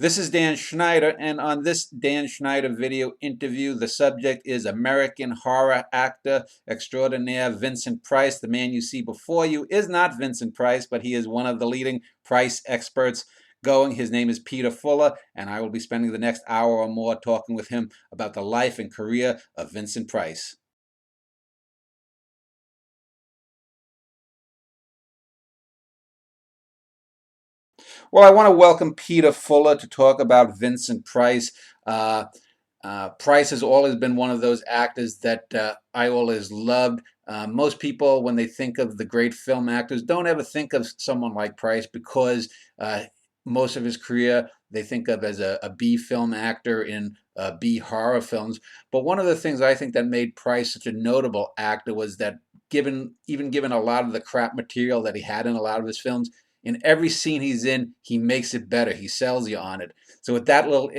This is Dan Schneider, and on this Dan Schneider video interview, the subject is American horror actor extraordinaire Vincent Price. The man you see before you is not Vincent Price, but he is one of the leading Price experts going. His name is Peter Fuller, and I will be spending the next hour or more talking with him about the life and career of Vincent Price. Well, I want to welcome Peter Fuller to talk about Vincent Price. Price has always been one of those actors that I always loved. Most people, when they think of the great film actors, don't ever think of someone like Price because most of his career they think of as a B film actor in B horror films. But one of the things I think that made Price such a notable actor was that given a lot of the crap material that he had in a lot of his films, in every scene he's in, he makes it better. He sells you on it. So with that little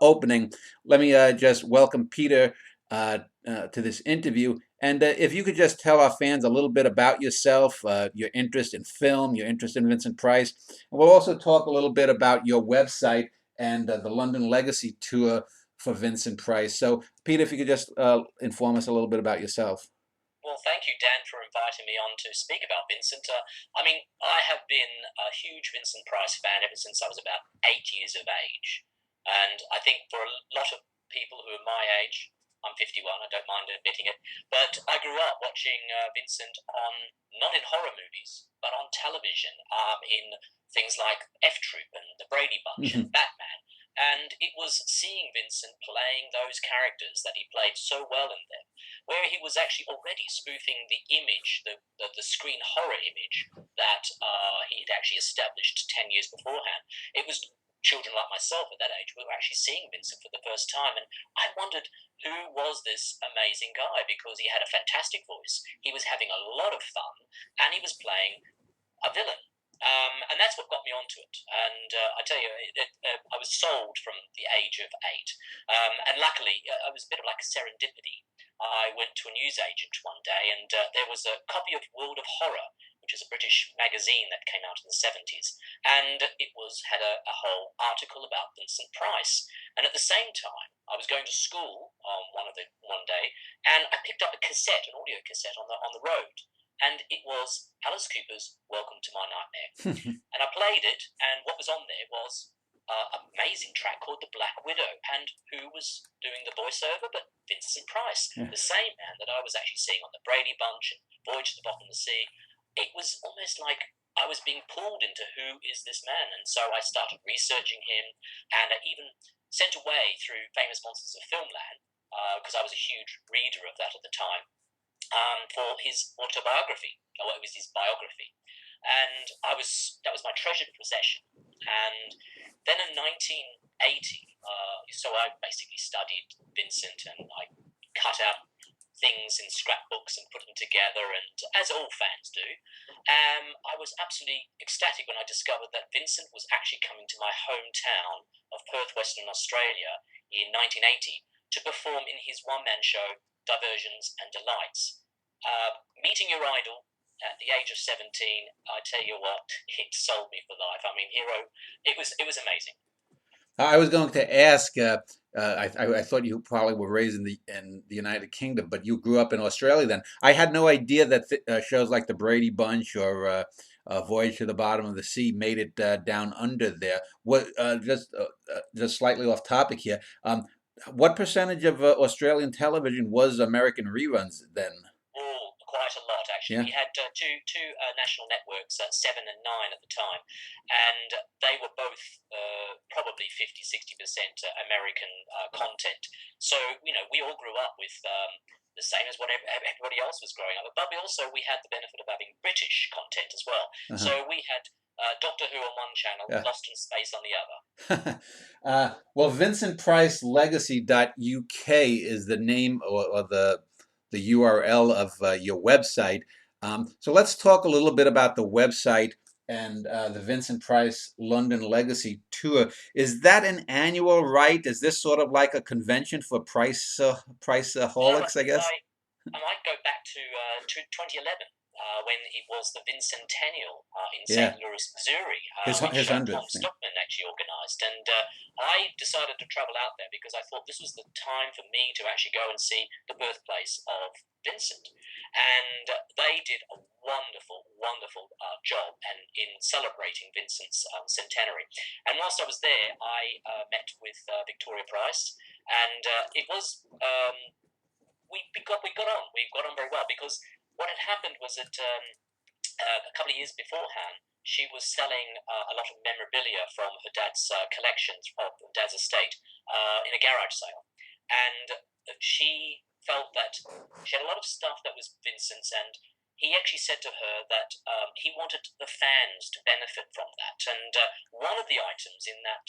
opening, let me just welcome Peter to this interview. And if you could just tell our fans a little bit about yourself, your interest in film, your interest in Vincent Price. And we'll also talk a little bit about your website and the London Legacy Tour for Vincent Price. So Peter, if you could just inform us a little bit about yourself. Well, thank you, Dan, for inviting me on to speak about Vincent. I have been a huge Vincent Price fan ever since I was about 8 years of age. And I think for a lot of people who are my age, I'm 51, I don't mind admitting it, but I grew up watching Vincent not in horror movies, but on television, in things like F Troop and The Brady Bunch and Batman. And it was seeing Vincent playing those characters that he played so well in them, where he was actually already spoofing the image, the screen horror image that he had actually established 10 years beforehand. It was children like myself at that age who were actually seeing Vincent for the first time, and I wondered who was this amazing guy, because he had a fantastic voice, he was having a lot of fun, and he was playing a villain. And that's what got me onto it. And I tell you, I was sold from the age of 8. And luckily, it was a bit of like a serendipity. I went to a newsagent one day, and there was a copy of World of Horror, which is a British magazine that came out in the 70s. And it had a whole article about Vincent Price. And at the same time, I was going to school one day, and I picked up a cassette, an audio cassette on the road. And it was Alice Cooper's Welcome to My Nightmare. And I played it, and what was on there was an amazing track called The Black Widow. And who was doing the voiceover but Vincent Price, the same man that I was actually seeing on The Brady Bunch and Voyage to the Bottom of the Sea. It was almost like I was being pulled into who is this man. And so I started researching him, and I even sent away through Famous Monsters of Filmland, because I was a huge reader of that at the time, for his autobiography, or it was his biography, and that was my treasured possession. And then in 1980, so I basically studied Vincent, and I cut out things in scrapbooks and put them together, and as all fans do, I was absolutely ecstatic when I discovered that Vincent was actually coming to my hometown of Perth, Western Australia in 1980 to perform in his one-man show, Diversions and Delights. Meeting your idol at the age of 17, I tell you what, it sold me for life. I mean, it was amazing. I was going to ask. I thought you probably were raised in the United Kingdom, but you grew up in Australia. Then I had no idea that shows like the Brady Bunch or Voyage to the Bottom of the Sea made it down under there. What just slightly off topic here. What percentage of Australian television was American reruns then? Oh, quite a lot, actually. Yeah. We had two national networks, 7 and 9 at the time, and they were both probably 50-60% American content. So, we all grew up with the same as what everybody else was growing up with. But we had the benefit of having British content as well. So we had Doctor Who on one channel, Lost in Space on the other. Well, Vincent Price Legacy.uk is the name or the URL of your website. So let's talk a little bit about the website and the Vincent Price London Legacy Tour. Is that an annual right? Is this sort of like a convention for Priceaholics, I guess? I might go back to 2011. when it was the Vincentennial in Yeah, St. Louis, Missouri, his which Tom 100th. Yeah. Stockman actually organised. And I decided to travel out there because I thought this was the time for me to actually go and see the birthplace of Vincent. And they did a wonderful, wonderful job and in celebrating Vincent's centenary. And whilst I was there, I met with Victoria Price, and it was we got on very well because what had happened was that a couple of years beforehand, she was selling a lot of memorabilia from her dad's collections of her dad's estate in a garage sale, and she felt that she had a lot of stuff that was Vincent's, and he actually said to her that he wanted the fans to benefit from that. And one of the items in that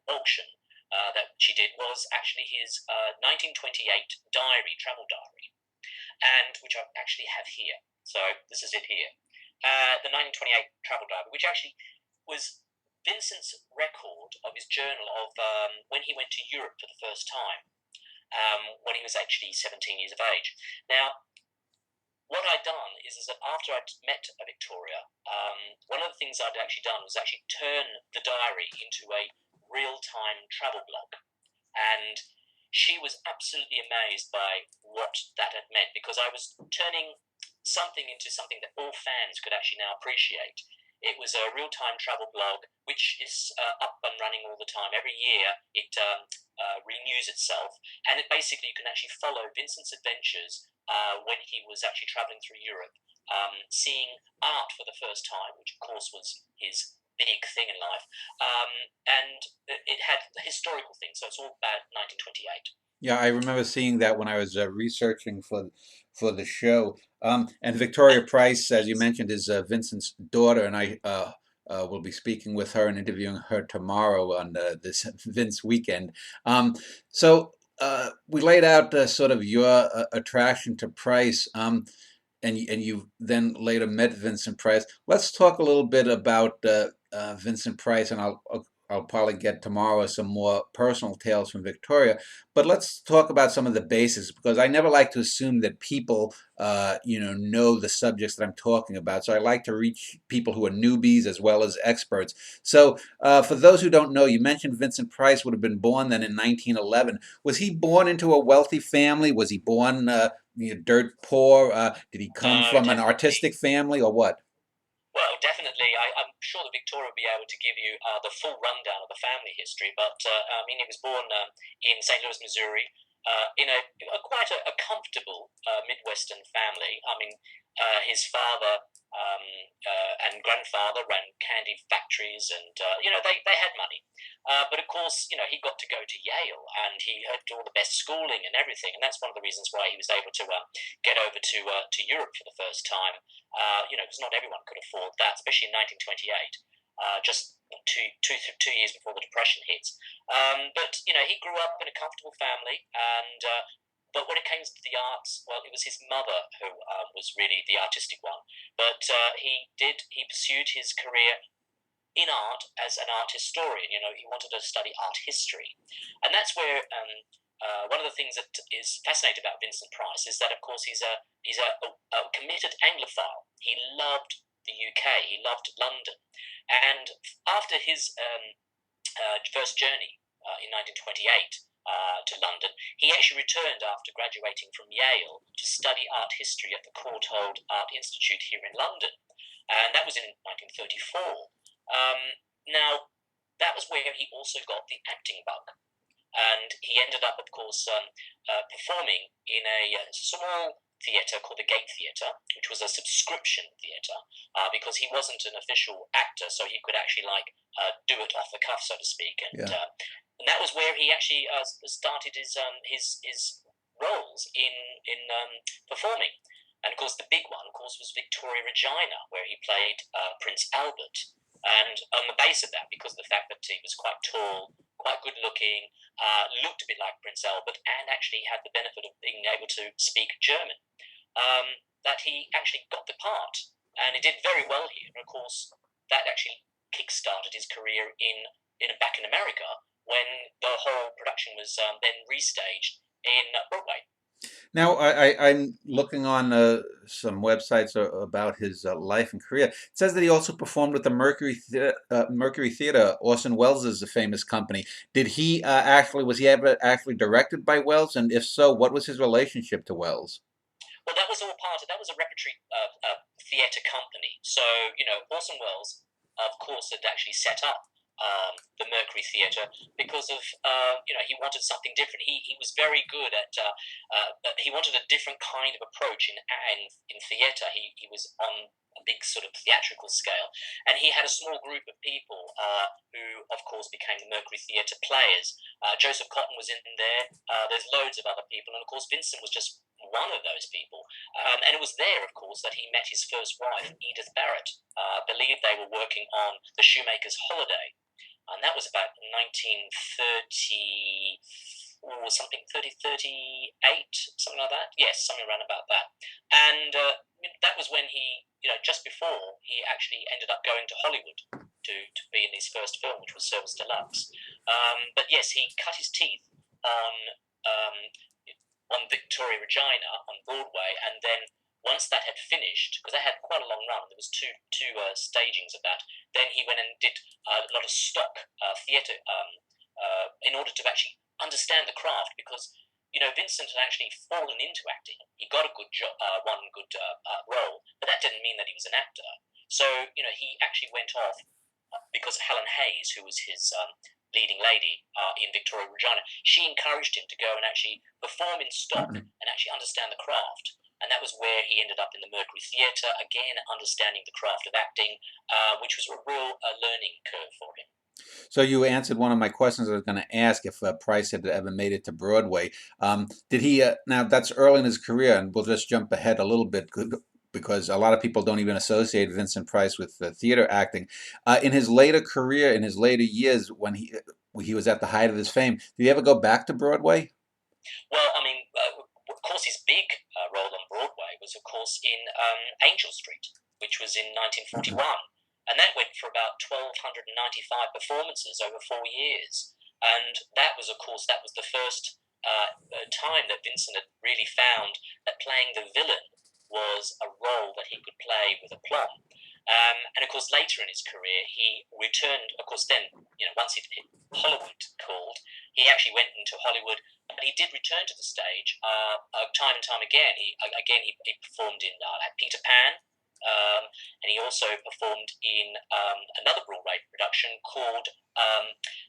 auction that she did was actually his 1928 diary, travel diary, and which I actually have here. So this is it here. The 1928 travel diary, which actually was Vincent's record of his journal of when he went to Europe for the first time, when he was actually 17 years of age. Now, what I'd done is that after I'd met Victoria, one of the things I'd actually done was actually turn the diary into a real-time travel blog. And she was absolutely amazed by what that had meant, because I was turning something into something that all fans could actually now appreciate. It was a real-time travel blog, which is up and running all the time. Every year it renews itself, and it basically you can actually follow Vincent's adventures when he was actually traveling through Europe, seeing art for the first time, which of course was his big thing in life, and it had historical things, so it's all about 1928. Yeah, I remember seeing that when I was researching for the show. And Victoria Price, as you mentioned, is Vincent's daughter, and I will be speaking with her and interviewing her tomorrow on this Vince weekend. So we laid out sort of your attraction to Price, and you then later met Vincent Price. Let's talk a little bit about Vincent Price, and I'll probably get tomorrow some more personal tales from Victoria. But let's talk about some of the basics, because I never like to assume that people, know the subjects that I'm talking about. So I like to reach people who are newbies as well as experts. So for those who don't know, you mentioned Vincent Price would have been born then in 1911. Was he born into a wealthy family? Was he born dirt poor? Did he come No, from an definitely. artistic family, or what? Well, definitely. I'm sure that Victoria will be able to give you the full rundown of the family history. But I mean, he was born in St. Louis, Missouri, in a quite a comfortable Midwestern family. I mean, his father and grandfather ran candy factories, and they had money. But of course, he got to go to Yale, and he had all the best schooling and everything, and that's one of the reasons why he was able to get over to Europe for the first time. Because not everyone could afford that, especially in 1928, just two years before the Depression hits. But he grew up in a comfortable family, and but when it came to the arts, well, it was his mother who was really the artistic one. But he pursued his career in art as an art historian. He wanted to study art history, and that's where one of the things that is fascinating about Vincent Price is that, of course, he's a committed Anglophile. He loved the UK. He loved London, and after his first journey in 1928 to London, he actually returned after graduating from Yale to study art history at the Courtauld Art Institute here in London, and that was in 1934. Now, that was where he also got the acting bug, and he ended up, of course, performing in a small theatre called the Gate Theatre, which was a subscription theatre, because he wasn't an official actor, so he could actually do it off the cuff, so to speak. And Yeah. and that was where he actually started his roles in performing. And of course, the big one, of course, was Victoria Regina, where he played Prince Albert. And on the base of that, because of the fact that he was quite tall, quite good looking, looked a bit like Prince Albert, and actually had the benefit of being able to speak German, that he actually got the part. And he did very well here. And of course, that actually kick-started his career back in America, when the whole production was then restaged in Broadway. Now, I'm looking on some websites about his life and career. It says that he also performed with the Mercury Theater, Orson Welles' famous company. Did he was he ever actually directed by Welles? And if so, what was his relationship to Welles? Well, that was all part of that was a repertory theatre company. So Orson Welles, of course, had actually set up the Mercury Theatre because of he wanted something different. He was very good at he wanted a different kind of approach in theatre. He was on a big sort of theatrical scale, and he had a small group of people who, of course, became the Mercury Theatre players. Joseph Cotton was in there. There's loads of other people, and of course, Vincent was just one of those people. And it was there, of course, that he met his first wife, Edith Barrett. I believe they were working on The Shoemaker's Holiday, and that was about 1930 or something, 38, something like that. Yes, something around about that. And that was when he, just before he actually ended up going to Hollywood to be in his first film, which was Service Deluxe. But yes, he cut his teeth on Victoria Regina on Broadway, and then once that had finished, because they had quite a long run, there was two stagings of that. Then he went and did a lot of stock theatre in order to actually understand the craft, because Vincent had actually fallen into acting. He got a good job, one good role, but that didn't mean that he was an actor. So he actually went off because Helen Hayes, who was his leading lady in Victoria Regina, she encouraged him to go and actually perform in stock and actually understand the craft. And that was where he ended up in the Mercury Theatre, again, understanding the craft of acting, which was a real learning curve for him. So you answered one of my questions I was going to ask if Price had ever made it to Broadway. Did he? Now that's early in his career, and we'll just jump ahead a little bit because a lot of people don't even associate Vincent Price with theater acting. In his later career, in his later years, when he was at the height of his fame, did he ever go back to Broadway? Well, I mean, of course, his big role on Broadway was, of course, in Angel Street, which was in 1941. And that went for about 1,295 performances over 4 years. And that was, of course, that was the first time that Vincent had really found that playing the villain was a role that he could play with aplomb. And of course, later in his career, he returned. Of course, then once Hollywood called, he actually went into Hollywood. But he did return to the stage time and time again. He performed in Peter Pan. And he also performed in another Broadway production called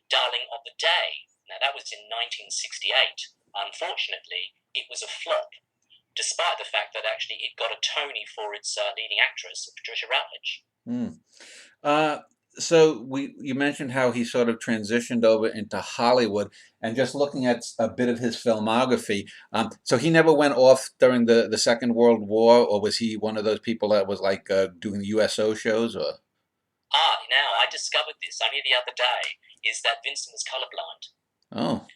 Darling of the Day. Now, that was in 1968. Unfortunately, it was a flop, despite the fact that actually it got a Tony for its leading actress, Patricia Routledge. Mm. So you mentioned how he sort of transitioned over into Hollywood, and just looking at a bit of his filmography. So he never went off during the Second World War, or was he one of those people that was like doing USO shows, or? Now I discovered this only the other day, is that Vincent was colorblind. Oh.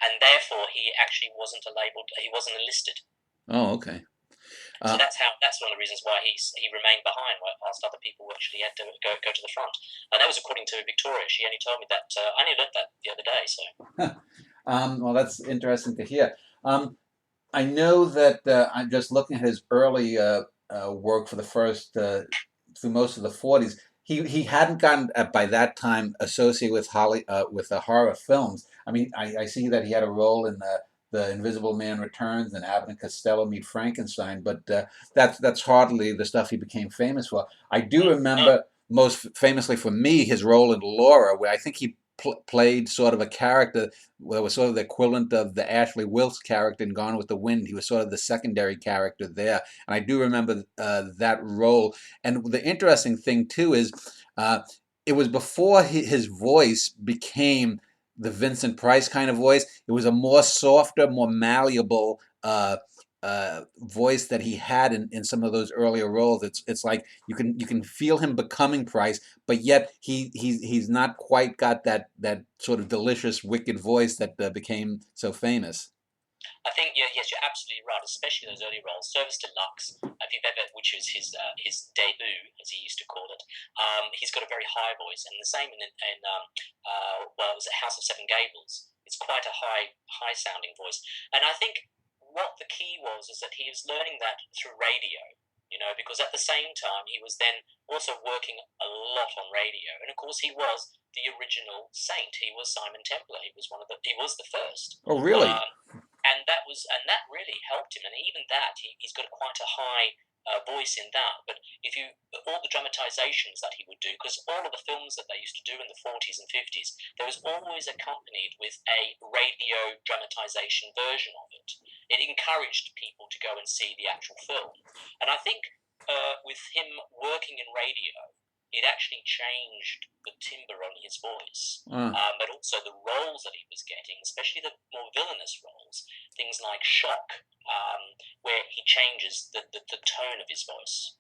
And therefore he actually wasn't he wasn't enlisted. Oh, okay. So that's one of the reasons why he remained behind whilst other people actually had to go to the front. And that was according to Victoria. She only told me that. I only learned that the other day. So. Well, that's interesting to hear. I know that I'm just looking at his early work for the first through most of the 40s. He hadn't gotten by that time associated with the horror films. I mean, I see that he had a role in the Invisible Man Returns and Abbott and Costello Meet Frankenstein, but that's hardly the stuff he became famous for. I do remember most famously for me his role in Laura, where I think he played sort of a character that was sort of the equivalent of the Ashley Wilkes character in Gone with the Wind. He was sort of the secondary character there, and I do remember that role. And the interesting thing too is it was before his voice became the Vincent Price kind of voice. It was a more softer, more malleable voice that he had in some of those earlier roles. It's like you can feel him becoming Price, but yet he's not quite got that sort of delicious, wicked voice that became so famous. I think yes, you're absolutely right. Especially those early roles, Service Deluxe, if you've ever, which was his debut, as he used to call it. He's got a very high voice, and the same in well, it was House of Seven Gables. It's quite a high sounding voice, and I think what the key was is that he was learning that through radio, because at the same time he was then also working a lot on radio, and of course he was the original saint. He was Simon Templar. He was the first. Oh, really? And that really helped him. And even that, he's got quite a high voice in that. But if you all the dramatizations that he would do, because all of the films that they used to do in the 40s and 50s, there was always accompanied with a radio dramatization version of it. It encouraged people to go and see the actual film. And I think with him working in radio, it actually changed the timbre on his voice, but also the roles that he was getting, especially the more villainous roles, things like Shock, where he changes the tone of his voice.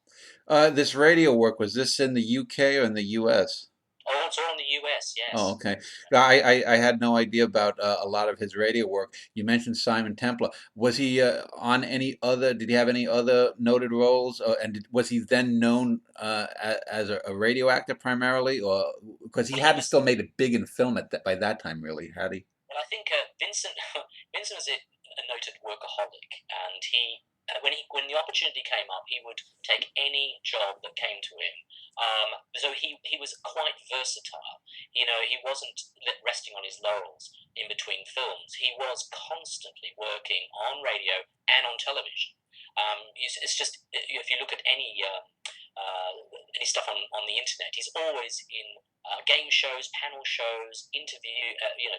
This radio work, was this in the UK or in the US? Oh, it's all in the US, Oh, yes. okay. I had no idea about a lot of his radio work. You mentioned Simon Templar. Was he on any other? Did he have any other noted roles? Was he then known as a radio actor primarily, or because he Well, he hadn't was still made it big in film by that time, really, had he? Well, I think Vincent Vincent was a noted workaholic, and when the opportunity came up, he would take any job that came to him. So he was quite versatile. He wasn't resting on his laurels in between films. He was constantly working on radio and on television. It's just if you look at any stuff on the internet, he's always in game shows, panel shows,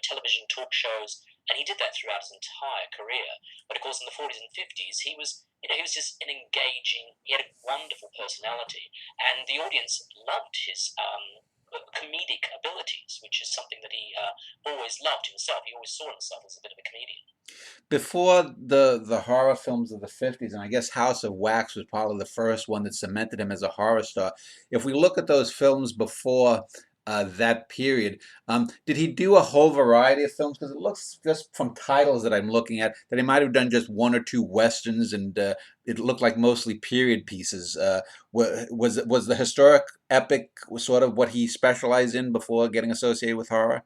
television talk shows, and he did that throughout his entire career. But of course, in the 40s and 50s, he was just an engaging. He had a wonderful personality, and the audience loved his comedic abilities, which is something that he always loved himself. He always saw himself as a bit of a comedian. Before the horror films of the 50s, and I guess House of Wax was probably the first one that cemented him as a horror star. If we look at those films before that period, did he do a whole variety of films? Because it looks, just from titles that I'm looking at, that he might have done just one or two westerns, and it looked like mostly period pieces. Was the historic epic sort of what he specialized in before getting associated with horror?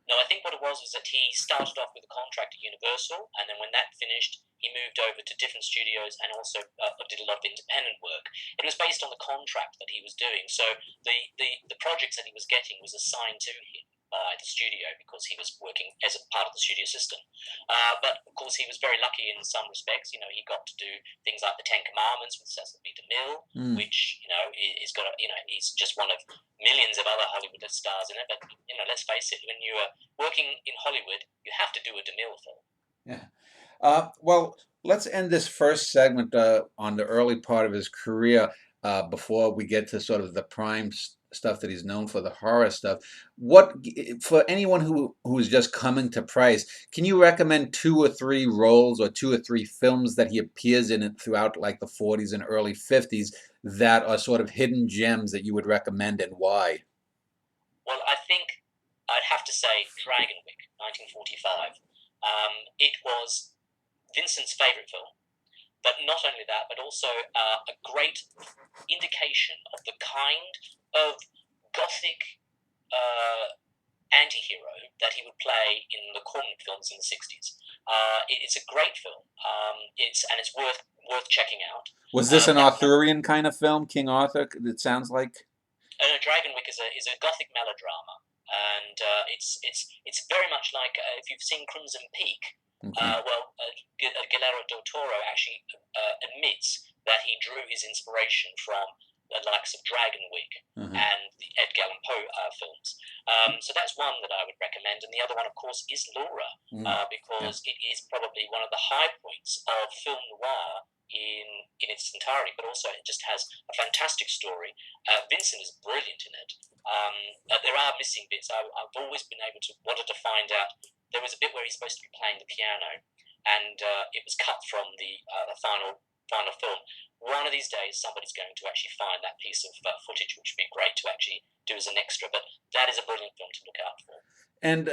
No, I think what it was that he started off with a contract at Universal, and then when that finished, he moved over to different studios and also did a lot of independent work. It was based on the contract that he was doing, so the projects that he was getting was assigned to him by the studio because he was working as a part of the studio system. But of course, he was very lucky in some respects. He got to do things like the Ten Commandments with Cecil B. DeMille, Mm. which is got he's just one of millions of other Hollywood stars in it. But let's face it, when you are working in Hollywood, you have to do a DeMille film. Yeah. Well, let's end this first segment on the early part of his career before we get to sort of the prime stuff that he's known for, the horror stuff. For anyone who's just coming to Price, can you recommend two or three roles or two or three films that he appears in it throughout like the 40s and early 50s that are sort of hidden gems that you would recommend, and why? Well, I think I'd have to say Dragonwick, 1945. It was Vincent's favourite film. But not only that, but also a great indication of the kind of gothic anti-hero that he would play in the Corman films in the 60s. It's a great film. It's worth checking out. Was this an Arthurian kind of film, King Arthur? It sounds like. Dragonwick is a gothic melodrama, and it's very much like if you've seen Crimson Peak. Okay. Guillermo del Toro actually admits that he drew his inspiration from the likes of Dragonwick and the Edgar Allan Poe films. So that's one that I would recommend. And the other one, of course, is Laura, because it is probably one of the high points of film noir in its entirety, but also it just has a fantastic story. Vincent is brilliant in it. There are missing bits. I've always been wanted to find out. There was a bit where he's supposed to be playing the piano, and it was cut from the final film. One of these days, somebody's going to actually find that piece of footage, which would be great to actually do as an extra. But that is a brilliant film to look out for. And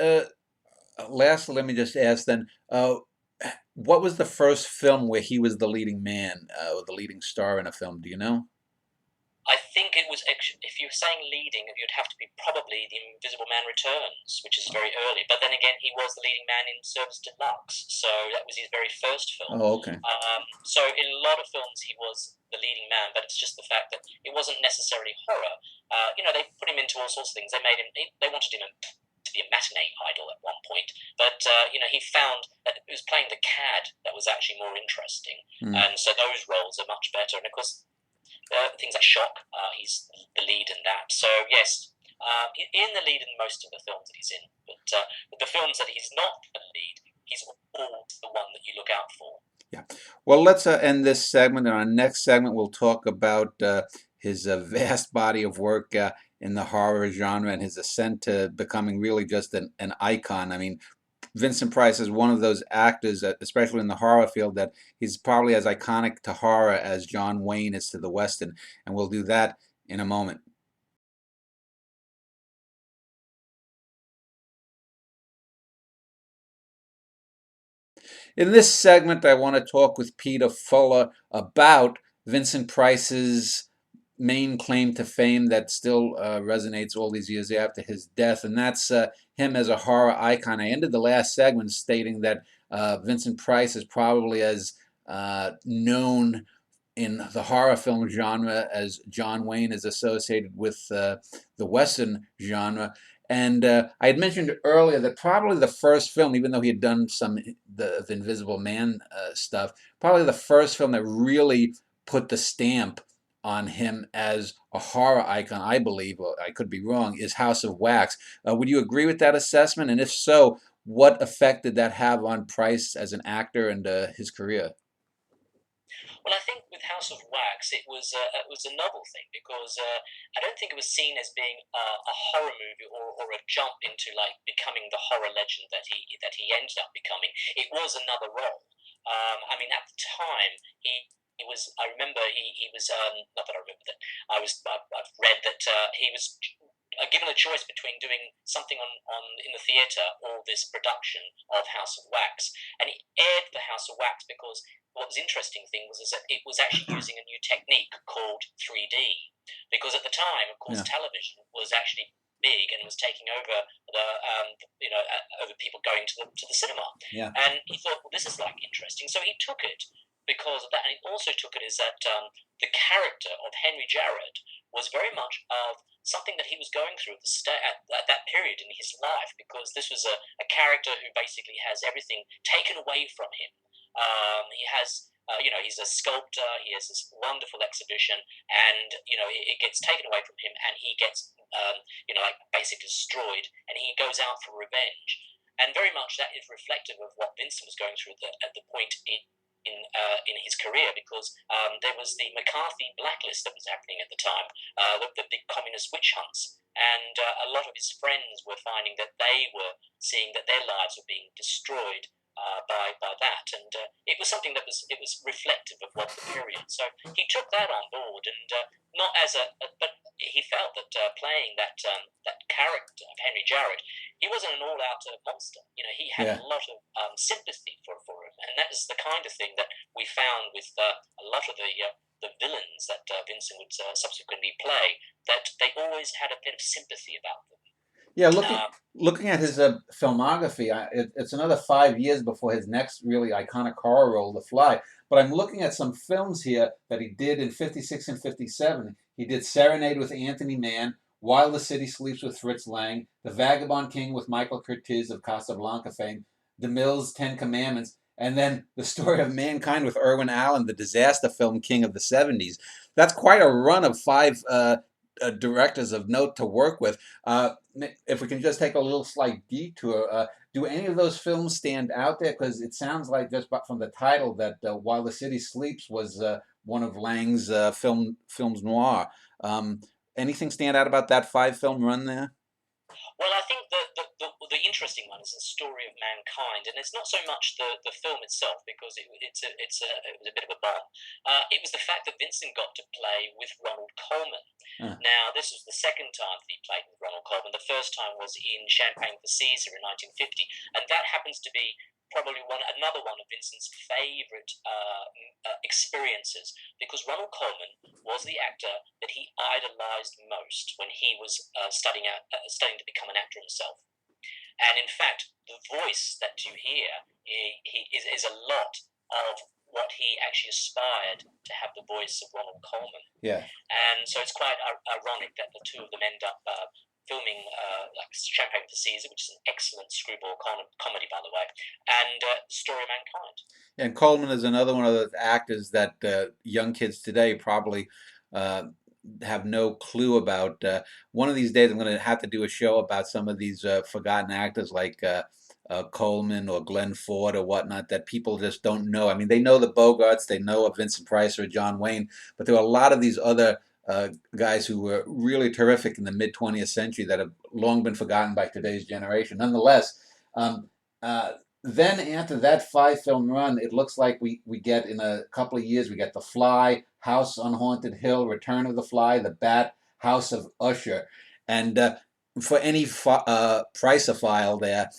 lastly, let me just ask then, what was the first film where he was the leading man or the leading star in a film? Do you know? I think it was if you're saying leading, it would have to be probably The Invisible Man Returns, which is very early. But then again, he was the leading man in Service Deluxe, so that was his very first film. Oh, okay. So in a lot of films, he was the leading man, but it's just the fact that it wasn't necessarily horror. They put him into all sorts of things. They made him. They wanted him to be a matinee idol at one point, but he found that it was playing the cad that was actually more interesting, and so those roles are much better. And of course, things like Shock, he's the lead in that. So yes, in the lead in most of the films that he's in, but the films that he's not the lead, he's always the one that you look out for. Yeah. Well, let's end this segment. In our next segment, we'll talk about his vast body of work in the horror genre and his ascent to becoming really just an icon. I mean, Vincent Price is one of those actors, especially in the horror field, that he's probably as iconic to horror as John Wayne is to the Western, and we'll do that in a moment. In this segment, I want to talk with Peter Fuller about Vincent Price's main claim to fame that still resonates all these years after his death, and that's him as a horror icon. I ended the last segment stating that Vincent Price is probably as known in the horror film genre as John Wayne is associated with the Western genre. And I had mentioned earlier that probably the first film, even though he had done some the Invisible Man stuff, probably the first film that really put the stamp on him as a horror icon, I believe, or I could be wrong, is House of Wax. Would you agree with that assessment? And if so, what effect did that have on Price as an actor and his career? Well, I think with House of Wax, it was a novel thing because I don't think it was seen as being a horror movie or a jump into like becoming the horror legend that he ended up becoming. It was another role. I mean, at the time, he was. I remember he was. Not that I remember that. I've read that he was given a choice between doing something on in the theatre or this production of House of Wax, and he aired the House of Wax because what was interesting thing was is that it was actually using a new technique called 3D, because at the time, of course, Yeah. television was actually big and was taking over over people going to the cinema, Yeah. and he thought, well, this is like interesting, so he took it because of that, and he also took it as that the character of Henry Jarrett was very much of something that he was going through at that period in his life, because this was a character who basically has everything taken away from him. He has, he's a sculptor. He has this wonderful exhibition, and it gets taken away from him, and he gets, like basically destroyed, and he goes out for revenge. And very much that is reflective of what Vincent was going through at the point in his career, because there was the McCarthy blacklist that was happening at the time, the big communist witch hunts, and a lot of his friends were finding that they were seeing that their lives were being destroyed by that, and it was something that was reflective of what the period. So he took that on board, and not as but he felt that playing that character of Henry Jarrett, he wasn't an all-out monster. He had Yeah. a lot of sympathy for him, and that is the kind of thing that we found with a lot of the villains that Vincent would subsequently play. That they always had a bit of sympathy about them. Yeah, looking at his filmography, it's another 5 years before his next really iconic horror role, The Fly. But I'm looking at some films here that he did in '56 and '57. He did Serenade with Anthony Mann, While the City Sleeps with Fritz Lang, The Vagabond King with Michael Curtiz of Casablanca fame, DeMille's Ten Commandments, and then The Story of Mankind with Irwin Allen, the disaster film king of the '70s. That's quite a run of five directors of note to work with. If we can just take a little slight detour, do any of those films stand out there? Because it sounds like just from the title that While the City Sleeps was one of Lang's films noir. Anything stand out about that five-film run there? Well, I think the interesting one is the story of mankind, and it's not so much the film itself, because it was a bit of a bomb. It was the fact that Vincent got to play with Ronald Colman. Uh, Now, this was the second time that he played with Ronald Colman. The first time was in Champagne for Caesar in 1950, and that happens to be probably another one of Vincent's favourite experiences, because Ronald Colman was the actor that he idolised most when he was studying to become an actor himself. And in fact, the voice that you hear is a lot of what he actually aspired to have the voice of Ronald Colman. Yeah. And so it's quite ironic that the two of them end up filming like Champagne for Caesar, which is an excellent screwball comedy, by the way, and Story of Mankind. And Coleman is another one of those actors that young kids today probably have no clue about. One of these days, I'm going to have to do a show about some of these forgotten actors like Coleman or Glenn Ford or whatnot that people just don't know. I mean, they know the Bogarts, they know of Vincent Price or John Wayne, but there are a lot of these other guys who were really terrific in the mid-20th century that have long been forgotten by today's generation. Nonetheless, then after that 5-film run, it looks like we get in a couple of years, we get The Fly, House on Haunted Hill, Return of the Fly, The Bat, House of Usher. And for any Priceophile there,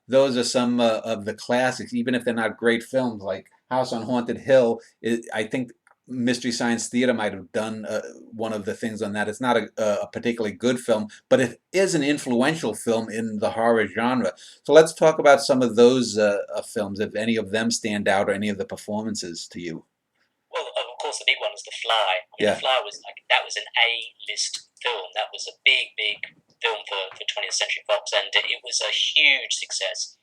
those are some of the classics, even if they're not great films. Like House on Haunted Hill, I think Mystery Science Theater might have done one of the things on that. It's not a particularly good film, but it is an influential film in the horror genre. So let's talk about some of those films, if any of them stand out or any of the performances to you. Well, of course, the big one was The Fly. I mean, Yeah. The Fly was that was an A-list film. That was a big film for 20th Century Fox, and it was a huge success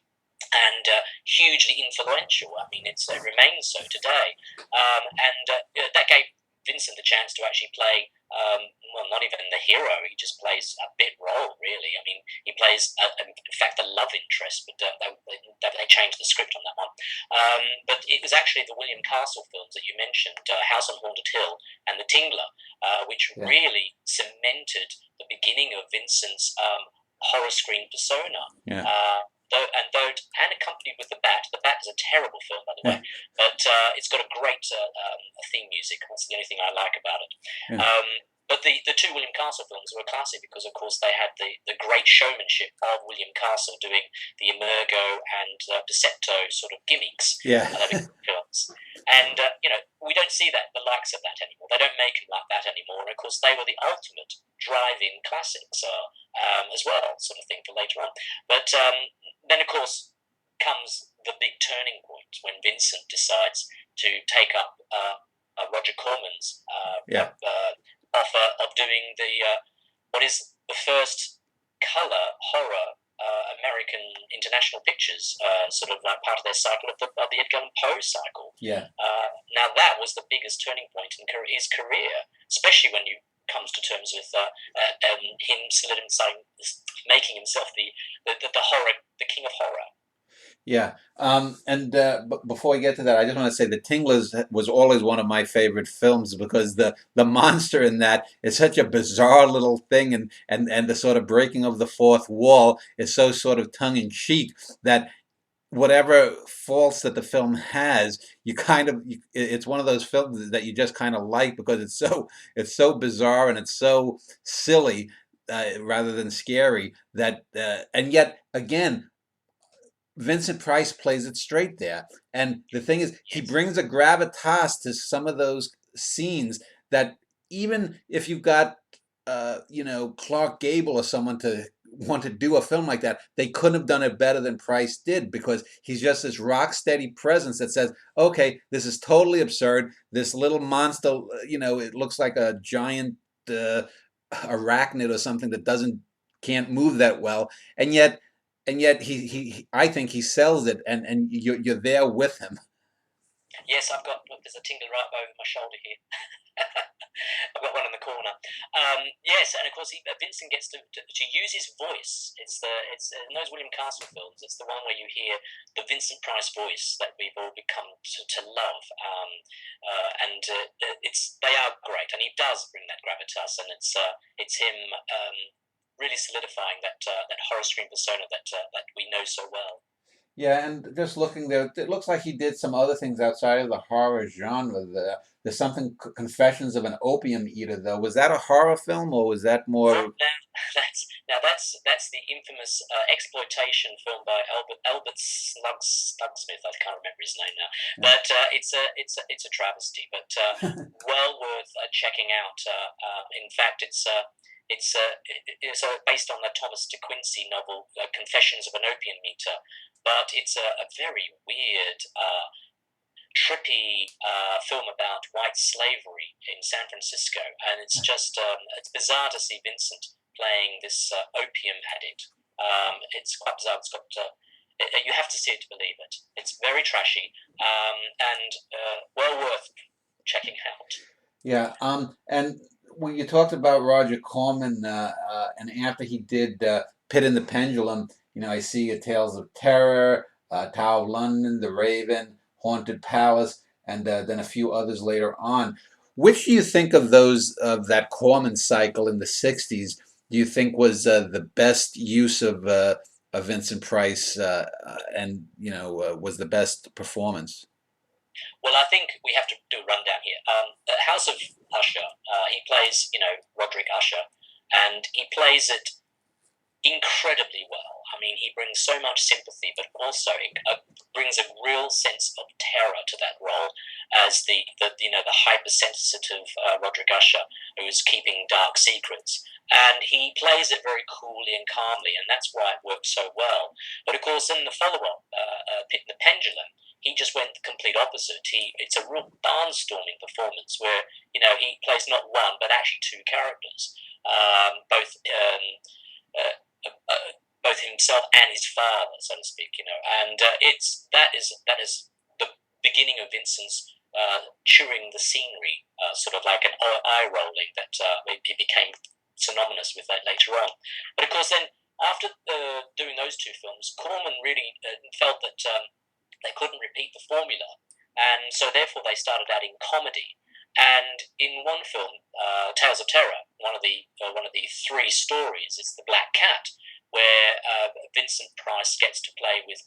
and hugely influential. I mean, it remains so today. And that gave Vincent the chance to actually play, well, not even the hero. He just plays a bit role, really. I mean, he plays, in fact, the love interest, but they changed the script on that one. But it was actually the William Castle films that you mentioned, House on Haunted Hill and The Tingler, which really cemented the beginning of Vincent's horror screen persona. Yeah. And accompanied with The Bat. The Bat is a terrible film, by the way, but it's got a great theme music. That's the only thing I like about it. Yeah. But the two William Castle films were a classic because, of course, they had the great showmanship of William Castle doing the Emergo and Percepto sort of gimmicks. Yeah. Films. And, we don't see the likes of that anymore. They don't make them like that anymore. And, of course, they were the ultimate drive-in classics as well, sort of thing for later on. But then, of course, comes the big turning point when Vincent decides to take up Roger Corman's offer of doing what is the first color horror American International Pictures, sort of like part of their cycle of the Edgar Allan Poe cycle. Yeah. Now that was the biggest turning point in his career, especially when you comes to terms with him making himself the horror, the king of horror. Yeah, and before we get to that, I just want to say The Tinglers was always one of my favorite films because the monster in that is such a bizarre little thing, and the sort of breaking of the fourth wall is so sort of tongue-in-cheek that whatever faults that the film has, it's one of those films that you just kind of like because it's so bizarre and it's so silly rather than scary that and yet again, Vincent Price plays it straight there. And the thing is, he brings a gravitas to some of those scenes that even if you've got, Clark Gable or someone to want to do a film like that, they couldn't have done it better than Price did because he's just this rock steady presence that says, okay, this is totally absurd. This little monster, it looks like a giant arachnid or something that can't move that well. And yet he I think he sells it, and you're there with him. Yes, there's a Tingler right over my shoulder here. I've got one in the corner. Yes, and of course Vincent gets to use his voice. It's in those William Castle films. It's the one where you hear the Vincent Price voice that we've all become to love, and they are great, and he does bring that gravitas, and it's him. Really solidifying that horror screen persona that we know so well. Yeah, and just looking there, it looks like he did some other things outside of the horror genre. There's something, Confessions of an Opium Eater, though. Was that a horror film, or was that Well, more? that's the infamous exploitation film by Albert Slugsmith. I can't remember his name now, Yeah. but it's a travesty, but well worth checking out. In fact, it's based on the Thomas De Quincey novel Confessions of an Opium Eater, but it's a very weird. Trippy film about white slavery in San Francisco, and it's bizarre to see Vincent playing this opium addict. It's quite bizarre. It's got you have to see it to believe it. It's very trashy and well worth checking out. Yeah, and when you talked about Roger Corman, and after he did Pit and the Pendulum, I see a Tales of Terror, Tower of London, The Raven, Haunted Palace, and then a few others later on. Which do you think of those of that Corman cycle in the '60s? Do you think was the best use of Vincent Price, and was the best performance? Well, I think we have to do a rundown here. House of Usher, he plays, Roderick Usher, and he plays it incredibly well. I mean, he brings so much sympathy, but also brings a real sense of terror to that role as the hypersensitive Roderick Usher who is keeping dark secrets. And he plays it very coolly and calmly, and that's why it works so well. But of course, in the follow-up, Pit and the Pendulum, he just went the complete opposite. It's a real barnstorming performance where he plays not one but actually two characters, both. Both himself and his father, so to speak, and that is the beginning of Vincent's chewing the scenery, sort of like an eye rolling that he became synonymous with that later on. But of course, then after doing those two films, Corman really felt that they couldn't repeat the formula, and so therefore they started adding comedy. And in one film, Tales of Terror, one of the three stories is the Black Cat, where Vincent Price gets to play with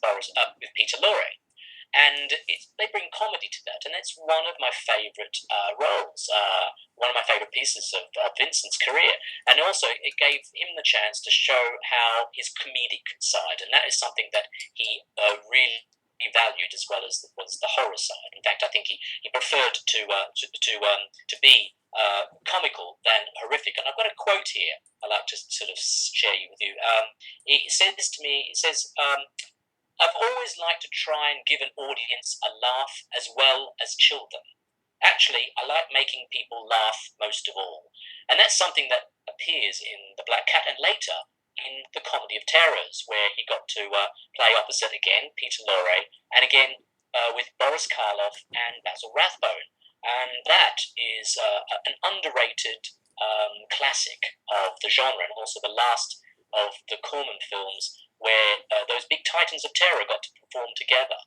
with Peter Lorre, and they bring comedy to that, and it's one of my favourite roles, one of my favourite pieces of Vincent's career, and also it gave him the chance to show how his comedic side, and that is something that he really valued as well as was the horror side. In fact, I think he preferred to be comical than horrific. And I've got a quote here I'd like to sort of share with you. He says to me, he says, "I've always liked to try and give an audience a laugh as well as chill them. Actually, I like making people laugh most of all." And that's something that appears in The Black Cat and later in The Comedy of Terrors, where he got to play opposite again Peter Lorre, and again with Boris Karloff and Basil Rathbone. And that is an underrated classic of the genre, and also the last of the Corman films where those big titans of terror got to perform together.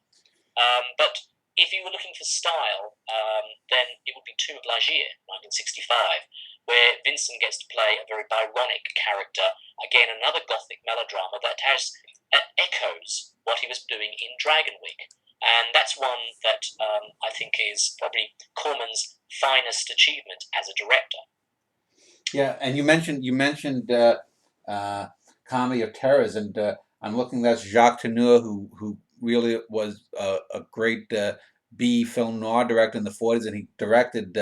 But if you were looking for style, then it would be Tomb of Ligeia, 1965, where Vincent gets to play a very Byronic character, again another gothic melodrama that echoes what he was doing in Dragonwyck. And that's one that I think is probably Corman's finest achievement as a director. Yeah, and you mentioned Comedy of Terrors, and I'm looking. That's Jacques Tourneur, who really was a great B film noir director in the '40s, and he directed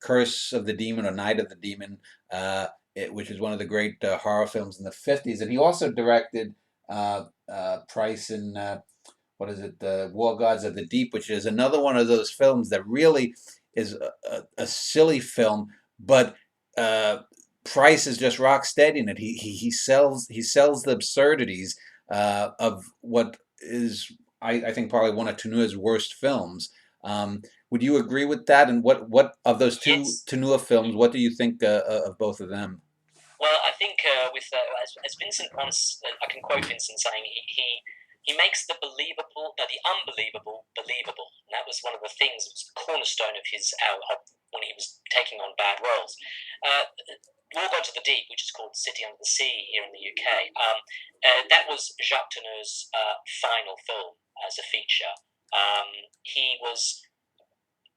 Curse of the Demon or Night of the Demon, which is one of the great horror films in the '50s, and he also directed Price in what is it, the War Gods of the Deep, which is another one of those films that really is a silly film, but Price is just rock steady in it. He sells the absurdities of what is, I think, probably one of Tourneur's worst films. Would you agree with that? And what of those two Yes. Tourneur films? What do you think of both of them? Well, I think as Vincent once, I can quote Vincent saying he makes the believable, no, the unbelievable, believable, and that was one of the things. It was the cornerstone of his when he was taking on bad roles. Uh, War Gods of the Deep, which is called City Under the Sea here in the UK. That was Jacques Tourneur's final film as a feature. He was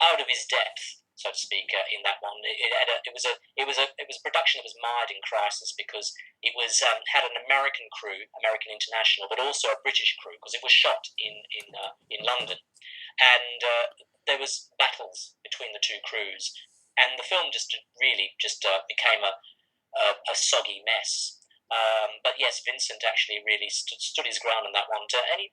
out of his depth, so to speak, in that one. It was a production that was mired in crisis because it was had an American crew, American international, but also a British crew because it was shot in London, and there was battles between the two crews, and the film just became a soggy mess. But yes, Vincent actually really stood his ground on that one, and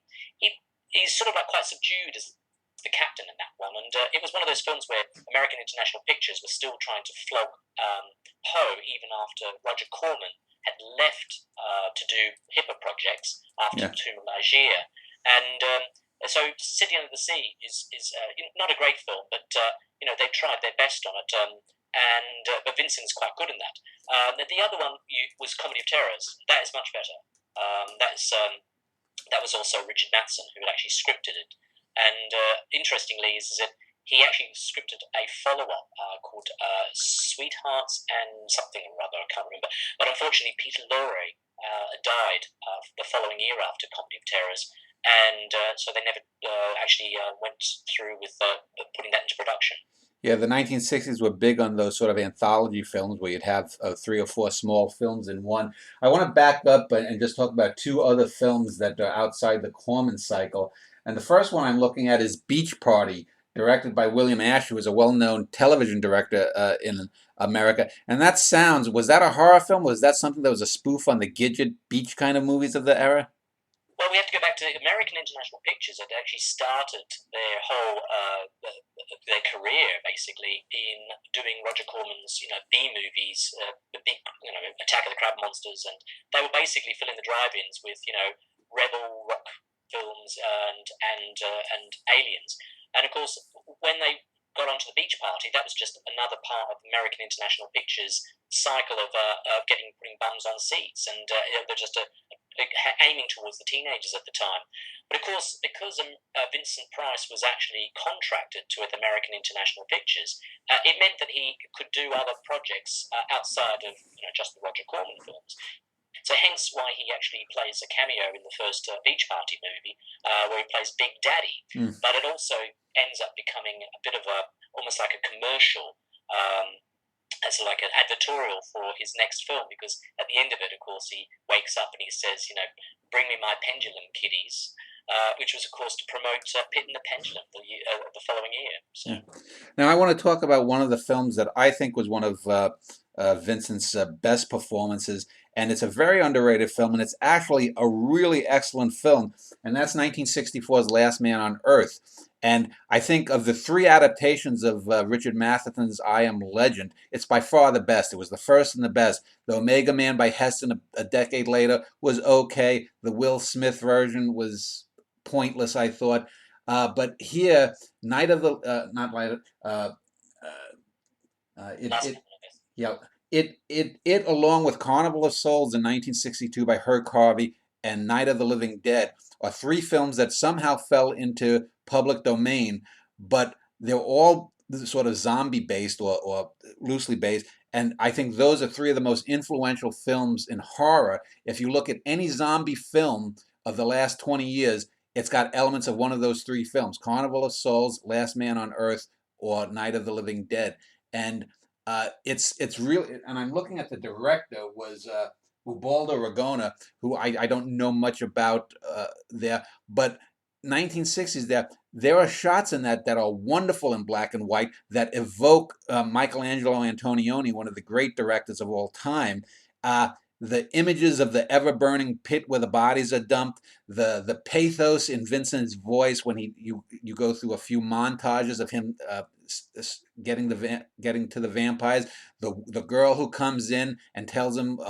he's sort of like quite subdued as the captain in that one. And it was one of those films where American International Pictures was still trying to flog Poe even after Roger Corman had left to do hipper projects after Tomb of Niger. And so City Under the Sea is not a great film, but they tried their best on it. But Vincent's quite good in that. The other one was Comedy of Terrors. That is much better. That was also Richard Matheson who had actually scripted it. And interestingly, is that he actually scripted a follow-up called Sweethearts and something or other, I can't remember. But unfortunately, Peter Lorre died the following year after Comedy of Terrors, and so they never actually went through with putting that into production. Yeah, the 1960s were big on those sort of anthology films where you'd have 3 or 4 small films in one. I want to back up and just talk about 2 other films that are outside the Corman cycle. And the first one I'm looking at is Beach Party, directed by William Ashe, who is a well-known television director in America. And was that a horror film? Was that something that was a spoof on the Gidget beach kind of movies of the era? Well, we have to go back to American International Pictures had actually started their whole their career basically in doing Roger Corman's B movies, the big Attack of the Crab Monsters, and they were basically filling the drive-ins with rebel rock films and aliens. And of course, when they got onto the Beach Party, that was just another part of American International Pictures' cycle of putting bums on seats, and they're just aiming towards the teenagers at the time. But of course, because Vincent Price was actually contracted to with American International Pictures, it meant that he could do other projects outside of just the Roger Corman films. So hence why he actually plays a cameo in the first Beach Party movie, where he plays Big Daddy. But it also ends up becoming a bit of almost like a commercial, as like an advertorial for his next film, because at the end of it, of course, he wakes up and he says, "Bring me my pendulum, kiddies," which was, of course, to promote Pit and the Pendulum the following year. So. Yeah. Now, I want to talk about one of the films that I think was one of Vincent's best performances, and it's a very underrated film, and it's actually a really excellent film, and that's 1964's Last Man on Earth. And I think of the 3 adaptations of Richard Matheson's I Am Legend, it's by far the best. It was the first and the best. The Omega Man by Heston a decade later was okay. The Will Smith version was pointless, I thought. But here, Night of the not Night it along with Carnival of Souls in 1962 by Herc Harvey and Night of the Living Dead are 3 films that somehow fell into public domain, but they're all sort of zombie based or loosely based. And I think those are 3 of the most influential films in horror. If you look at any zombie film of the last 20 years, it's got elements of one of those 3 films: Carnival of Souls, Last Man on Earth, or Night of the Living Dead. And it's really, and I'm looking at the director was Ubaldo Ragona, who I don't know much about there, but 1960s there are shots in that are wonderful in black and white that evoke Michelangelo Antonioni, one of the great directors of all time. The images of the ever-burning pit where the bodies are dumped, the pathos in Vincent's voice when you go through a few montages of him getting to the vampires, the girl who comes in and tells him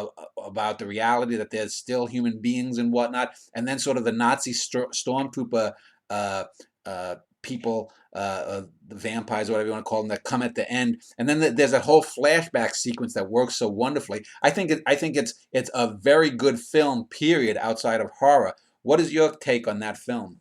about the reality that there's still human beings and whatnot, and then sort of the Nazi stormtrooper people, the vampires, whatever you want to call them, that come at the end, and then there's that whole flashback sequence that works so wonderfully. I think it's a very good film, period, outside of horror. What is your take on that film?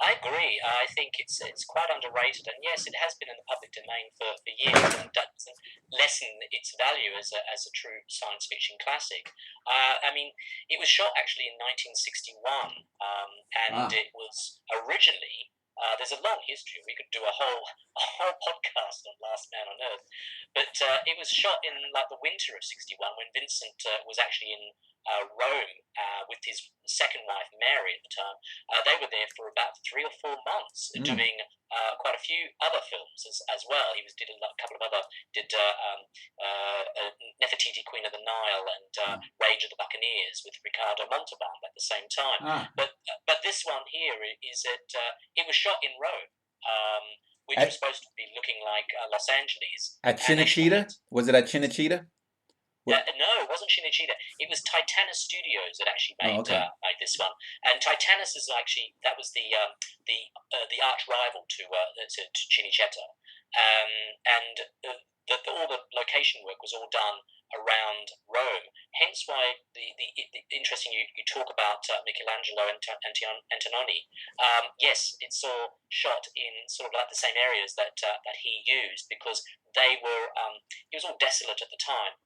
I agree. I think it's quite underrated, and yes, it has been in the public domain for years, and that doesn't lessen its value as a true science fiction classic. I mean, it was shot actually in 1961, and Ah, it was originally. There's a long history. We could do a whole podcast on Last Man on Earth, but it was shot in like the winter of '61 when Vincent was actually in Rome with his second wife Mary at the time. They were there for about 3 or 4 months mm, doing quite a few other films as well. He did a couple of other did Nefertiti, Queen of the Nile, and ah, Rage of the Buccaneers with Ricardo Montalban at the same time. ah. But this one here is that it was shot in Rome, which was At, supposed to be looking like Los Angeles, at and they shot Cinecittà? it. Was it at Cinecittà? What? No, it wasn't Shinichida. It was Titanus Studios that actually Oh, okay. made this one. And Titanus is actually that was the arch rival to Cinecittà, and all the location work was all done around Rome. Hence why the interesting you talk about Michelangelo and Antonioni. Yes, it's all shot in sort of like the same areas that he used because they were it was all desolate at the time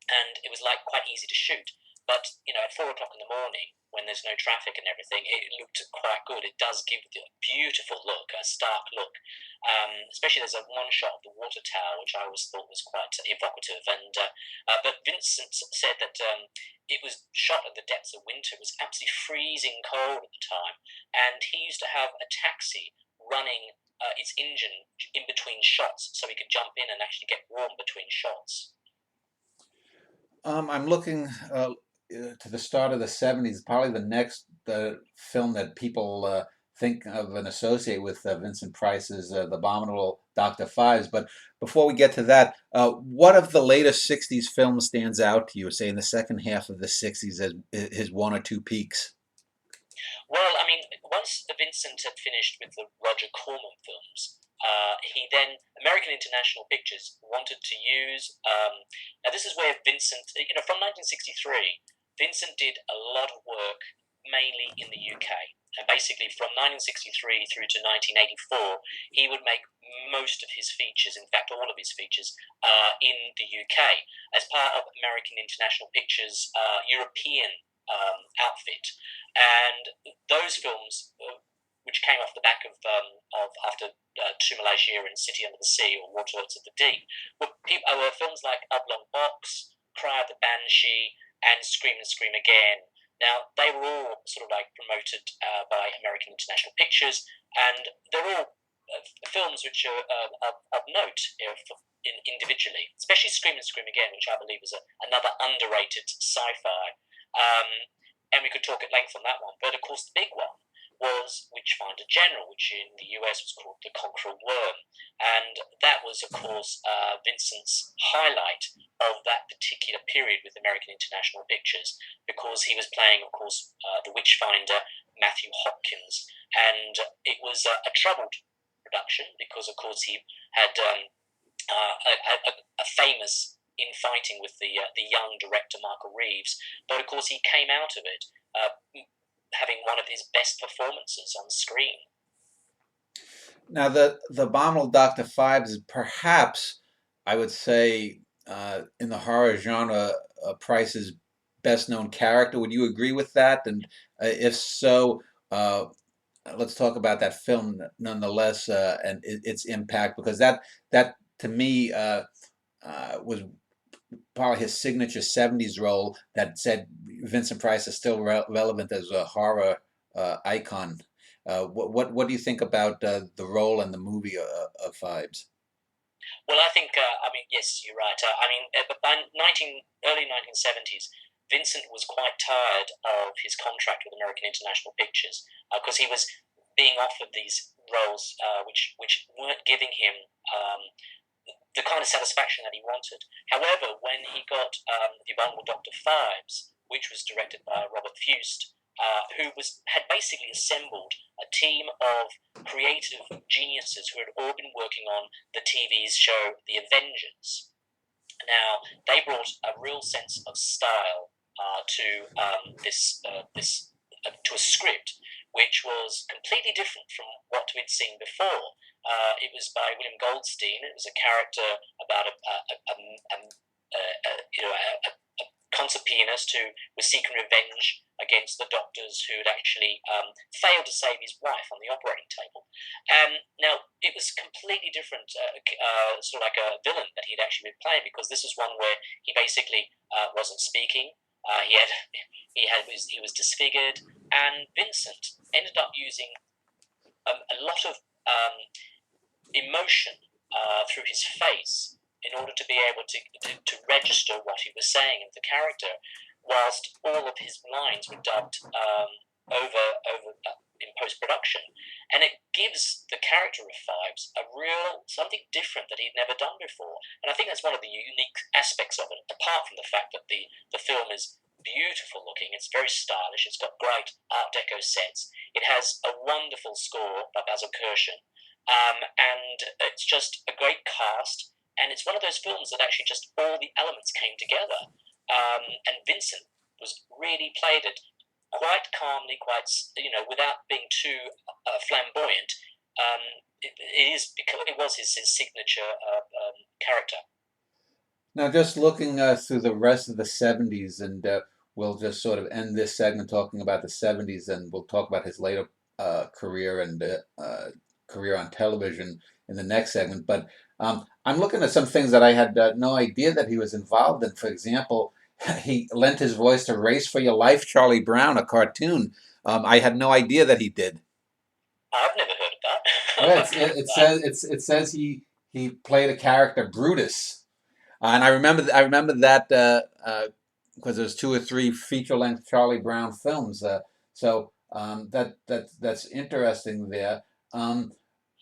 and it was like quite easy to shoot. But at 4 o'clock in the morning, when there's no traffic and everything, it looked quite good. It does give a beautiful look, a stark look. Especially there's one shot of the water tower, which I always thought was quite evocative. And but Vincent said that it was shot at the depths of winter. It was absolutely freezing cold at the time, and he used to have a taxi running its engine in between shots, so he could jump in and actually get warm between shots. I'm looking to the start of the 70s, probably the next film that people think of and associate with Vincent Price's The Abominable Dr. Fives. But before we get to that, what of the later 60s films stands out to you, say in the second half of the 60s, as his one or two peaks? Well, I mean, once Vincent had finished with the Roger Corman films, he then American International Pictures wanted to use. Now, this is where Vincent, from 1963, Vincent did a lot of work mainly in the UK. And basically, from 1963 through to 1984, he would make most of his features, in fact, all of his features, in the UK as part of American International Pictures' European outfit. And those films, which came off the back of after To Malaysia and City Under the Sea or Waterworks of the Deep, were films like Oblong Box, Cry of the Banshee, and Scream and Scream Again. Now, they were all sort of like promoted by American International Pictures, and they're all films which are of note individually, especially Scream and Scream Again, which I believe is another underrated sci-fi. And we could talk at length on that one. But of course, the big one was Witchfinder General, which in the US was called The Conqueror Worm. And that was, of course, Vincent's highlight of that particular period with American International Pictures, because he was playing, of course, the Witchfinder, Matthew Hopkins. And it was a troubled production because, of course, he had a famous infighting with the young director Michael Reeves, but of course he came out of it having one of his best performances on screen. Now, the Abominable Dr. Fives is perhaps, I would say, in the horror genre, Price's best known character. Would you agree with that? And if so, let's talk about that film nonetheless, and its impact, because that to me was probably his signature 70s role that said Vincent Price is still relevant as a horror icon. What do you think about the role and the movie of Fives? Well, I think, yes, you're right. But by early 1970s, Vincent was quite tired of his contract with American International Pictures because he was being offered these roles which weren't giving him the kind of satisfaction that he wanted. However, when he got The Abominable Dr. Fives, which was directed by Robert Fust, who had basically assembled a team of creative geniuses who had all been working on the TV's show The Avengers. Now, they brought a real sense of style to this to a script which was completely different from what we'd seen before. It was by William Goldstein. It was a character about a concert pianist who was seeking revenge against the doctors who had actually failed to save his wife on the operating table. Now, it was completely different, sort of like a villain that he'd actually been playing, because this is one where he basically wasn't speaking. He was disfigured, and Vincent ended up using a lot of emotion through his face in order to be able to register what he was saying in the character, whilst all of his lines were dubbed over in post production, and it gives the character of Fives a real something different that he'd never done before. And I think that's one of the unique aspects of it. Apart from the fact that the film is beautiful looking, it's very stylish, it's got great Art Deco sets, it has a wonderful score by Basil Kirshen, and it's just a great cast. And it's one of those films that actually just all the elements came together. And Vincent was really played it quite calmly, quite, without being too flamboyant. It is because it was his signature character. Now, just looking through the rest of the 70s, and we'll just sort of end this segment talking about the 70s, and we'll talk about his later career and career on television in the next segment. But I'm looking at some things that I had no idea that he was involved in. For example, he lent his voice to Race for Your Life, Charlie Brown, a cartoon. I had no idea that he did. I've never heard of that. Yeah, it says he played a character, Brutus, and I remember that because there's 2 or 3 feature-length Charlie Brown films. So that's interesting there.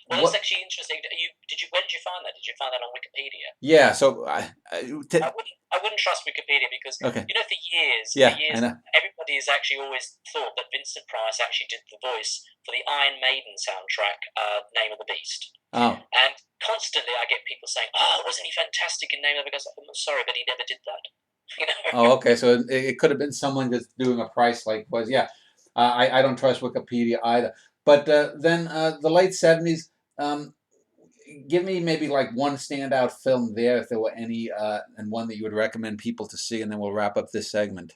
Well, it's What? actually interesting. Where did you find that? Did you find that on Wikipedia? Yeah. So I wouldn't trust Wikipedia because okay. for Yeah, I years, know. everybody has actually always thought that Vincent Price actually did the voice for the Iron Maiden soundtrack, Name of the Beast. Oh. And constantly, I get people saying, "Oh, wasn't he fantastic in Name of the Beast?" I'm sorry, but he never did that. Oh, okay. So it could have been someone just doing a price like was. Yeah. I don't trust Wikipedia either. But then the late 70s. Give me maybe like one standout film there, if there were any, and one that you would recommend people to see, and then we'll wrap up this segment.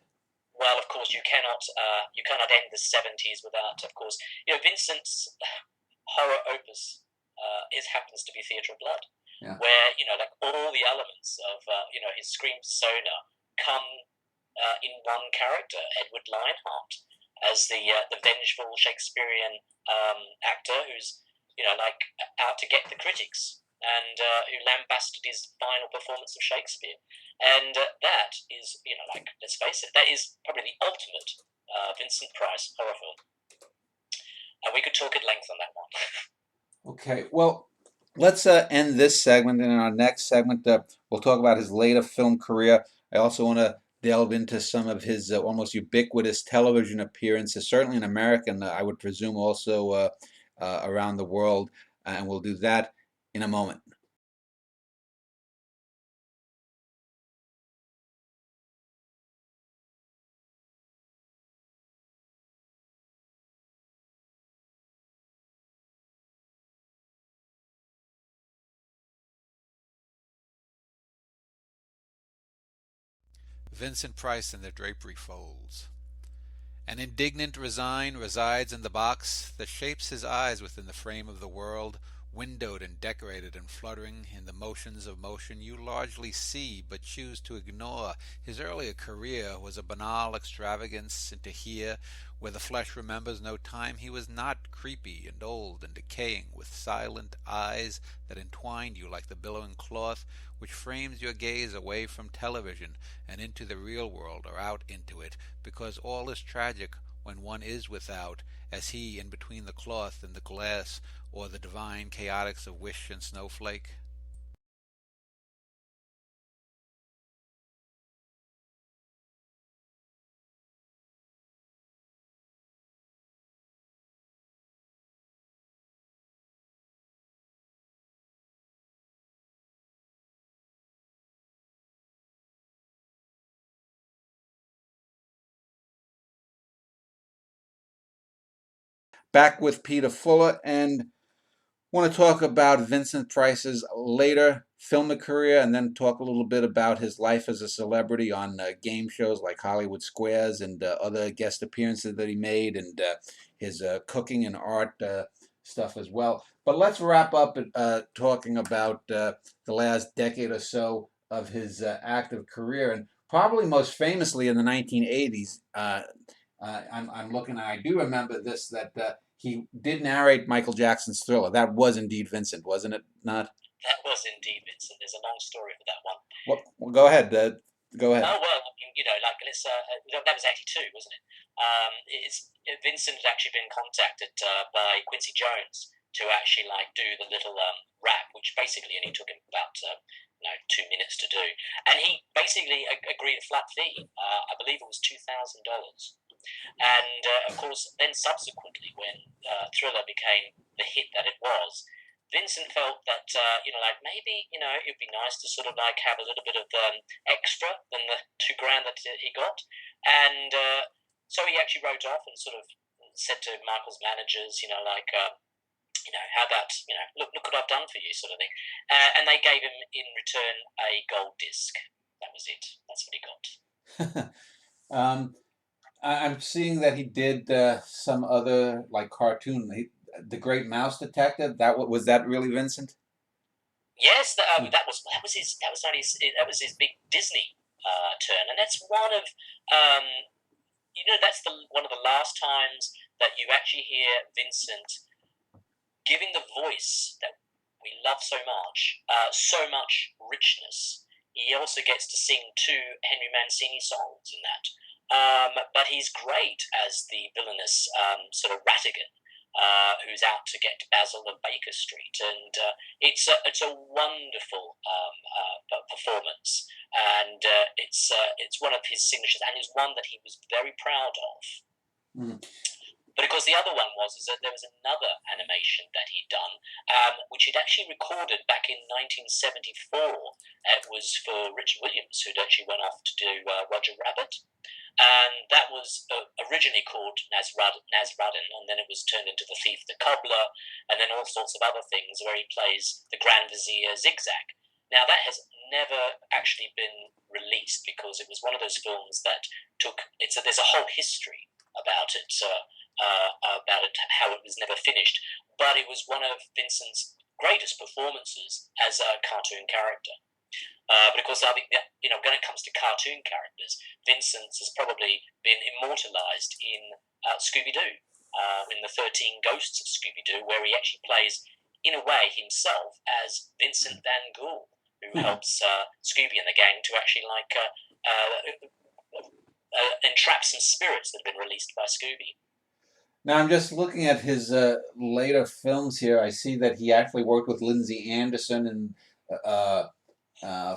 Well, of course, you cannot end the '70s without, of course, Vincent's horror opus happens to be Theatre of Blood, Yeah. where like all the elements of his scream persona come in one character, Edward Lionheart, as the vengeful Shakespearean actor who's like out to get the critics, and who lambasted his final performance of Shakespeare. And that is, like, let's face it, that is probably the ultimate Vincent Price horror film. And we could talk at length on that one. Okay, well, let's end this segment, and in our next segment, we'll talk about his later film career. I also want to delve into some of his almost ubiquitous television appearances, certainly in America, and I would presume also around the world, and we'll do that in a moment. Vincent Price in the Drapery Folds. An indignant resign resides in the box that shapes his eyes within the frame of the world, windowed and decorated and fluttering in the motions of motion you largely see but choose to ignore. His earlier career was a banal extravagance, and to here, where the flesh remembers no time, he was not creepy and old and decaying, with silent eyes that entwined you like the billowing cloth which frames your gaze away from television and into the real world or out into it, because all is tragic when one is without, as he in between the cloth and the glass, or the divine chaotics of wish and snowflake. back with Peter Fuller, and want to talk about Vincent Price's later filmic career, and then talk a little bit about his life as a celebrity on game shows like Hollywood Squares and other guest appearances that he made, and his cooking and art stuff as well. But let's wrap up talking about the last decade or so of his active career, and probably most famously in the 1980s. I'm looking, and I do remember this, that he did narrate Michael Jackson's Thriller. That was indeed Vincent, wasn't it? Not. That was indeed Vincent. There's a long story for that one. Well, go ahead. Go ahead. Oh well, I mean, like let's. That was '82, wasn't it? Vincent had actually been contacted by Quincy Jones to actually do the little rap, which basically only took him about 2 minutes to do, and he basically agreed a flat fee. I believe it was $2,000. And of course, then subsequently, when Thriller became the hit that it was, Vincent felt that maybe it'd be nice to sort of have a little bit of extra than the $2,000 that he got, and so he actually wrote off and sort of said to Michael's managers, how about look what I've done for you, sort of thing, and they gave him in return a gold disc. That was it. That's what he got. I'm seeing that he did some other cartoon. The Great Mouse Detective. Was that really Vincent? Yes, that was his big Disney turn, and that's one of one of the last times that you actually hear Vincent giving the voice that we love so much richness. He also gets to sing two Henry Mancini songs in that. But he's great as the villainous sort of Rattigan, who's out to get Basil of Baker Street, and it's a wonderful performance, and it's one of his signatures, and is one that he was very proud of. Mm. But of course, the other one is that there was another animation that he'd done, which he'd actually recorded back in 1974. It was for Richard Williams, who'd actually went off to do Roger Rabbit. And that was originally called Nasruddin, and then it was turned into The Thief, the Cobbler, and then all sorts of other things where he plays the Grand Vizier Zigzag. Now, that has never actually been released because it was one of those films that there's a whole history about it, how it was never finished. But it was one of Vincent's greatest performances as a cartoon character. But of course, I think that, when it comes to cartoon characters, Vincent has probably been immortalised in Scooby-Doo, in the 13 Ghosts of Scooby-Doo, where he actually plays, in a way, himself as Vincent Van Gogh, who helps Scooby and the gang to actually entrap some spirits that have been released by Scooby. Now I'm just looking at his later films here. I see that he actually worked with Lindsay Anderson and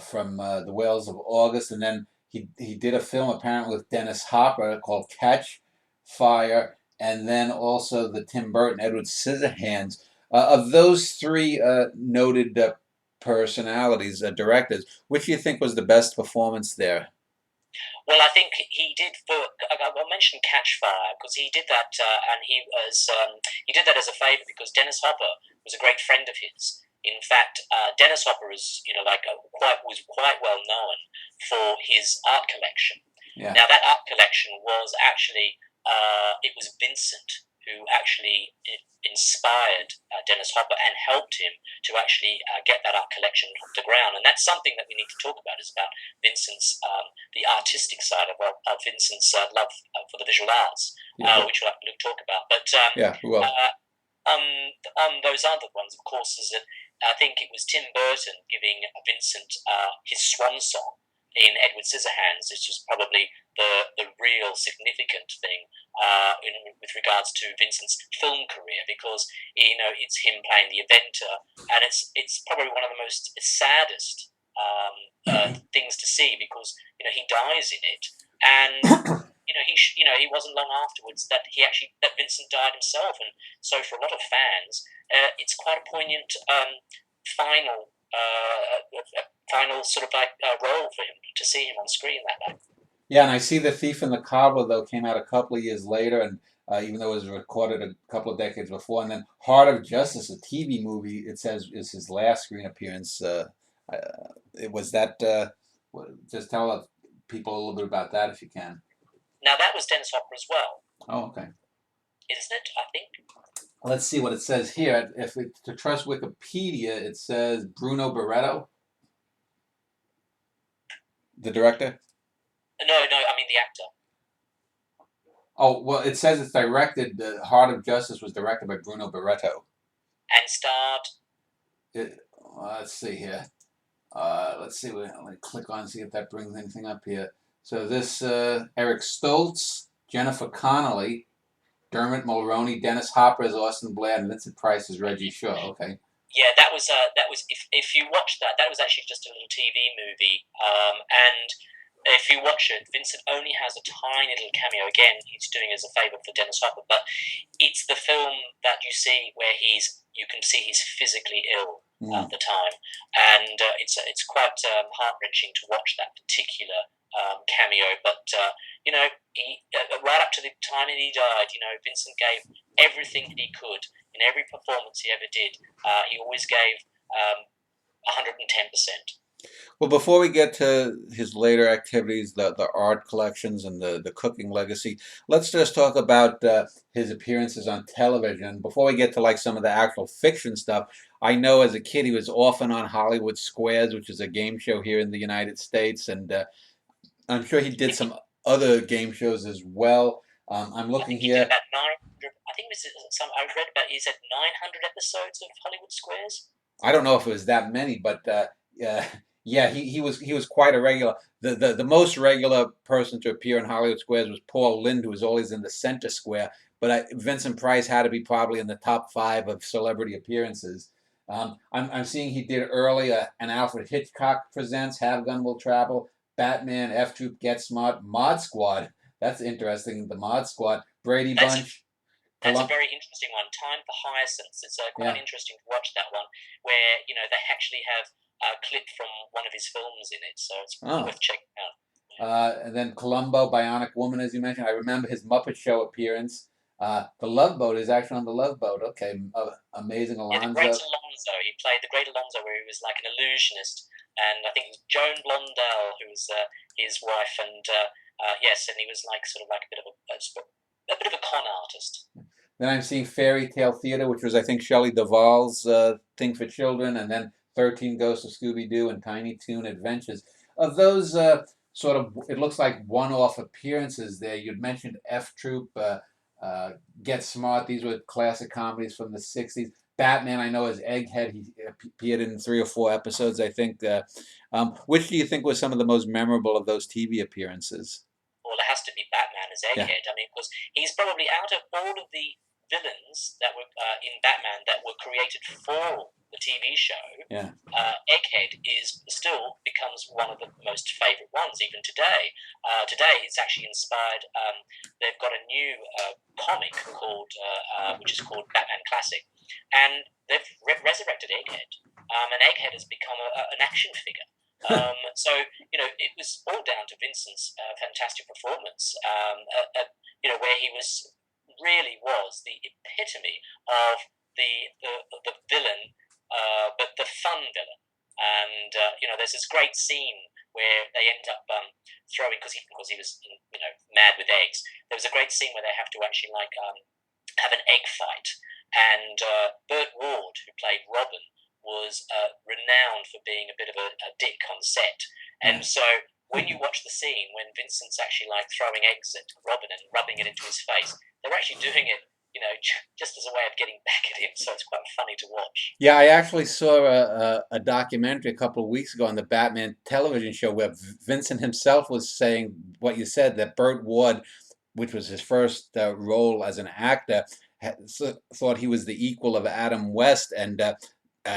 from The Whales of August, and then he did a film apparently with Dennis Hopper called Catch Fire, and then also the Tim Burton Edward Scissorhands. Of those three noted personalities, directors, which do you think was the best performance there? Well, I think he did. I'll mention Catch Fire because he did that, and he did that as a favour because Dennis Hopper was a great friend of his. In fact, Dennis Hopper is was quite well known for his art collection. Yeah. Now, that art collection was actually it was Vincent who actually inspired Dennis Hopper and helped him to actually get that art collection off the ground. And that's something that we need to talk about, is about Vincent's, the artistic side of Vincent's love for the visual arts, which we'll have to talk about. But yeah, we will. On those other ones, of course, is that I think it was Tim Burton giving Vincent his swan song in Edward Scissorhands. This was probably the real significant thing with regards to Vincent's film career, because it's him playing the inventor, and it's probably one of the most saddest things to see, because he dies in it, and he wasn't long afterwards that Vincent died himself, and so for a lot of fans, it's quite a poignant final sort of role for him to see him on screen that night. Yeah, and I see The Thief and the Cobbler, though, came out a couple of years later, and even though it was recorded a couple of decades before. And then Heart of Justice, a TV movie, it says is his last screen appearance. Uh, it was that. Just tell people a little bit about that if you can. Now that was Dennis Hopper as well, Oh, okay. isn't it? I think. Let's see what it says here. If to trust Wikipedia, it says Bruno Barreto, the director. No, I mean the actor. Oh, well, it says it's directed. The Heart of Justice was directed by Bruno Barreto. And starred. Let's see here. Let's see. Let me click on see if that brings anything up here. So this Eric Stoltz, Jennifer Connelly, Dermot Mulroney, Dennis Hopper as Austin Blair, and Vincent Price as Reggie Shaw. Okay. Yeah, that was if you watch that, that was actually just a little TV movie, and if you watch it, Vincent only has a tiny little cameo. Again, he's doing it as a favour for Dennis Hopper, but it's the film that you see where you can see he's physically ill at the time, and it's quite heart wrenching to watch that particular cameo. But he right up to the time that he died, Vincent gave everything that he could in every performance he ever did. He always gave 110%. Well, before we get to his later activities, the art collections and the cooking legacy, let's just talk about his appearances on television. Before we get to like some of the actual fiction stuff, I know as a kid he was often on Hollywood Squares, which is a game show here in the United States, and I'm sure he did some other game shows as well. I'm looking here. He did about 900. I think it was I read about. He said 900 episodes of Hollywood Squares. I don't know if it was that many, but yeah, he was quite a regular. The most regular person to appear in Hollywood Squares was Paul Lynde, who was always in the center square. But Vincent Price had to be probably in the top 5 of celebrity appearances. I'm seeing he did earlier an Alfred Hitchcock Presents, Have Gun Will Travel, Batman, F Troop, Get Smart, Mod Squad. That's interesting. The Mod Squad, Brady Bunch. That's a very interesting one. Time for Hyacinths. It's quite interesting to watch that one, where they actually have a clip from one of his films in it, so it's worth checking out. Yeah. And then Columbo, Bionic Woman, as you mentioned. I remember his Muppet Show appearance. The Love Boat is actually on The Love Boat. Okay, amazing Alonzo. Yeah, the Great Alonzo. He played the Great Alonzo, where he was like an illusionist, and I think it was Joan Blondell who was his wife, and yes, and he was like sort of like a bit of a con artist. Then I'm seeing Fairy Tale Theater, which was I think Shelley Duvall's thing for children, and then 13 Ghosts of Scooby-Doo and Tiny Toon Adventures. Of those sort of, it looks like one-off appearances there. You'd mentioned F Troop, Get Smart. These were classic comedies from the 60s. Batman, I know as Egghead, he appeared in 3 or 4 episodes, I think. Which do you think was some of the most memorable of those TV appearances? Well, it has to be Batman as Egghead. Yeah. I mean, because he's probably out of all of the villains that were in Batman that were created for the TV show. Yeah. Egghead still becomes one of the most favourite ones even today. Today, it's actually inspired. They've got a new comic called, which is called Batman Classic, and they've resurrected Egghead. And Egghead has become an action figure. So it was all down to Vincent's fantastic performance. Where he really was the epitome of the villain, but the fun villain. And there's this great scene where they end up throwing because he was mad with eggs. There was a great scene where they have to actually have an egg fight, and Burt Ward, who played Robin, was renowned for being a bit of a dick on set. And so when you watch the scene when Vincent's actually throwing eggs at Robin and rubbing it into his face, they're actually doing it, just as a way of getting back at him. So it's quite funny to watch. Yeah, I actually saw a documentary a couple of weeks ago on the Batman television show where Vincent himself was saying what you said, that Burt Ward, which was his first role as an actor, thought he was the equal of Adam West, and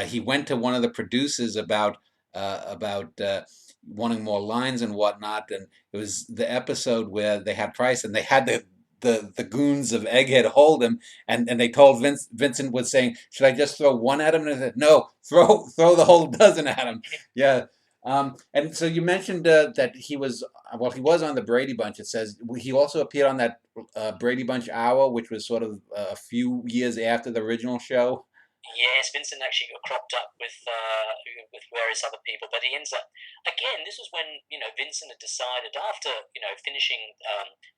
he went to one of the producers about wanting more lines and whatnot, and it was the episode where they had Price and they had the goons of Egghead hold him, and they told Vincent was saying, should I just throw one at him? And they said, no, throw the whole dozen at him. Yeah. And so you mentioned that he was on the Brady Bunch. It says he also appeared on that Brady Bunch Hour, which was sort of a few years after the original show. Yes, Vincent actually got cropped up with various other people, but he ends up again. This was when Vincent had decided after finishing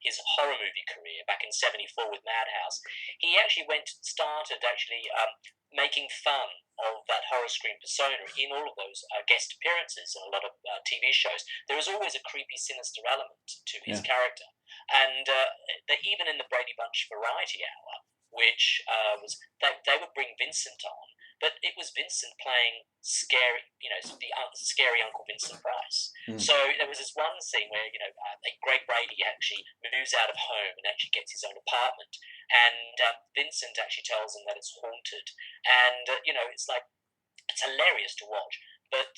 his horror movie career back in '74 with Madhouse, he actually started actually making fun of that horror screen persona in all of those guest appearances in a lot of TV shows. There was always a creepy, sinister element to his Yeah. character, and even in the Brady Bunch Variety Hour, which was they would bring Vincent on, but it was Vincent playing scary, the scary Uncle Vincent Price. Mm. So there was this one scene where Greg Brady actually moves out of home and actually gets his own apartment, and Vincent actually tells him that it's haunted, and it's hilarious to watch. But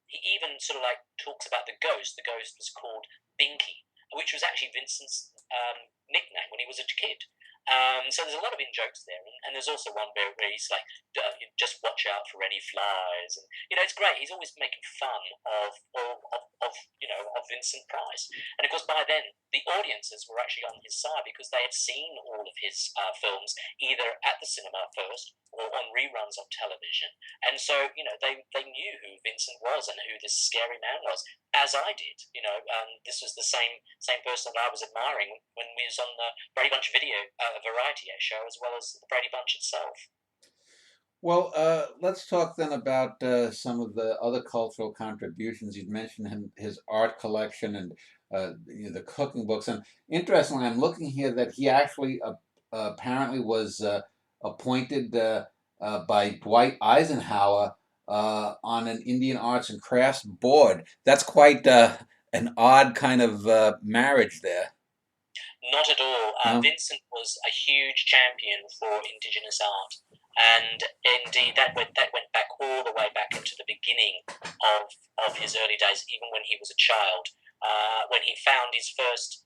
he even sort of like talks about the ghost. The ghost was called Binky, which was actually Vincent's nickname when he was a kid. So there's a lot of in jokes there, and there's also one where he's like, "Just watch out for any flies," and it's great. He's always making fun of Vincent Price, and of course by then the audiences were actually on his side because they had seen all of his films either at the cinema first or on reruns on television, and so they knew who Vincent was and who this scary man was, as I did. This was the same person that I was admiring when we was on the Brady Bunch video variety show as well as the Brady Bunch itself. Well, let's talk then about some of the other cultural contributions. You'd mentioned his art collection and the cooking books. And interestingly, I'm looking here that he actually apparently was appointed by Dwight Eisenhower on an Indian Arts and Crafts board. That's quite an odd kind of marriage there. Not at all. No? Vincent was a huge champion for Indigenous art, and indeed that went back all the way back into the beginning of his early days, even when he was a child, when he found his first.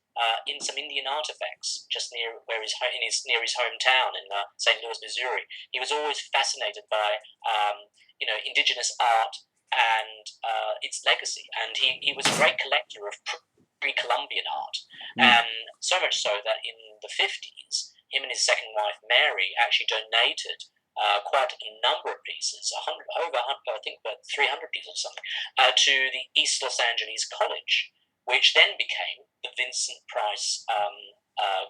In some Indian artifacts, just near where near his hometown in St. Louis, Missouri, he was always fascinated by indigenous art and its legacy, and he was a great collector of pre-Columbian art, Mm. so much so that in the 50s, him and his second wife Mary actually donated quite a number of pieces, I think about 300 pieces or something, to the East Los Angeles College, which then became the Vincent Price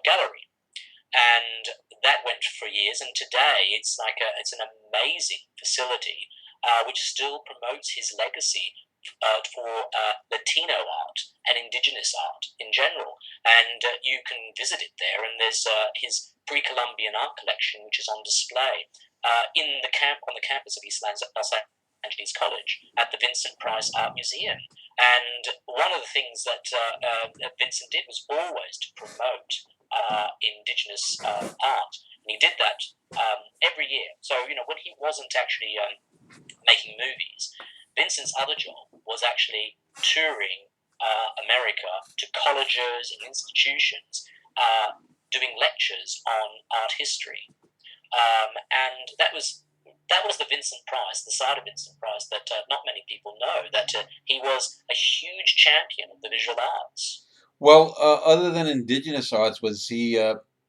Gallery, and that went for years. And today, it's an amazing facility which still promotes his legacy for Latino art and indigenous art in general. And you can visit it there, and there's his pre-Columbian art collection, which is on display in the on the campus of Los Angeles College at the Vincent Price Art Museum. And one of the things that Vincent did was always to promote indigenous art, and he did that every year. So when he wasn't actually making movies, Vincent's other job was actually touring America to colleges and institutions, doing lectures on art history, and that was the Vincent Price, the side of Vincent Price that not many people know. That he was a huge champion of the visual arts. Well, other than indigenous arts, was he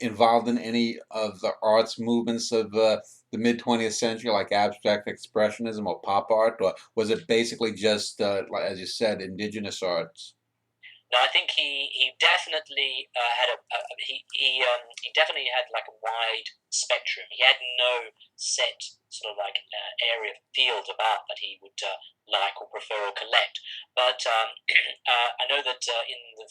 involved in any of the arts movements of the mid 20th century, like abstract expressionism or pop art, or was it basically just, like as you said, indigenous arts? No, I think he definitely had he definitely had like a wide spectrum. He had no set sort of like area field of art that he would like or prefer or collect. But I know that in the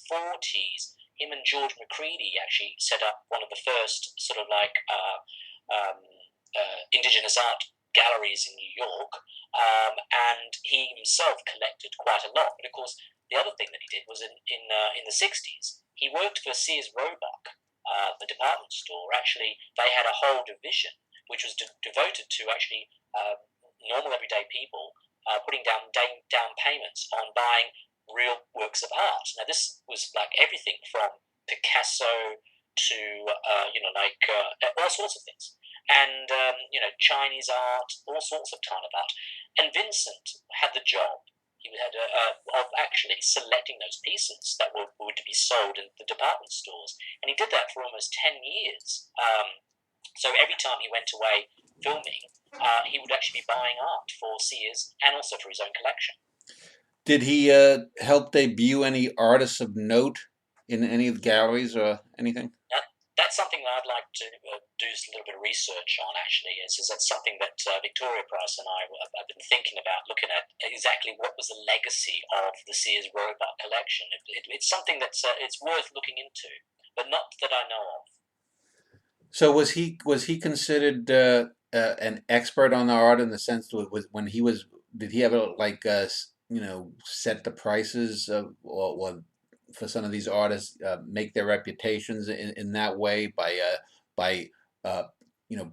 40s, him and George McCready actually set up one of the first sort of like indigenous art galleries in New York, and he himself collected quite a lot. But of course, the other thing that he did was in the 60s, he worked for Sears Roebuck, the department store. Actually, they had a whole division which was devoted to actually normal everyday people putting down payments on buying real works of art. Now, this was like everything from Picasso to all sorts of things, and Chinese art, all sorts of kind of art. And Vincent had the job of actually selecting those pieces that were to be sold in the department stores, and he did that for almost 10 years. So every time he went away filming, he would actually be buying art for Sears and also for his own collection. Did he help debut any artists of note in any of the galleries or anything? That's something that I'd like to do a little bit of research on. Actually, is that something that Victoria Price and I have been thinking about, looking at exactly what was the legacy of the Sears Roebuck collection. It's something that's it's worth looking into, but not that I know of. So was he considered an expert on the art in the sense that was when he was did he ever like set the prices or for some of these artists make their reputations in that way by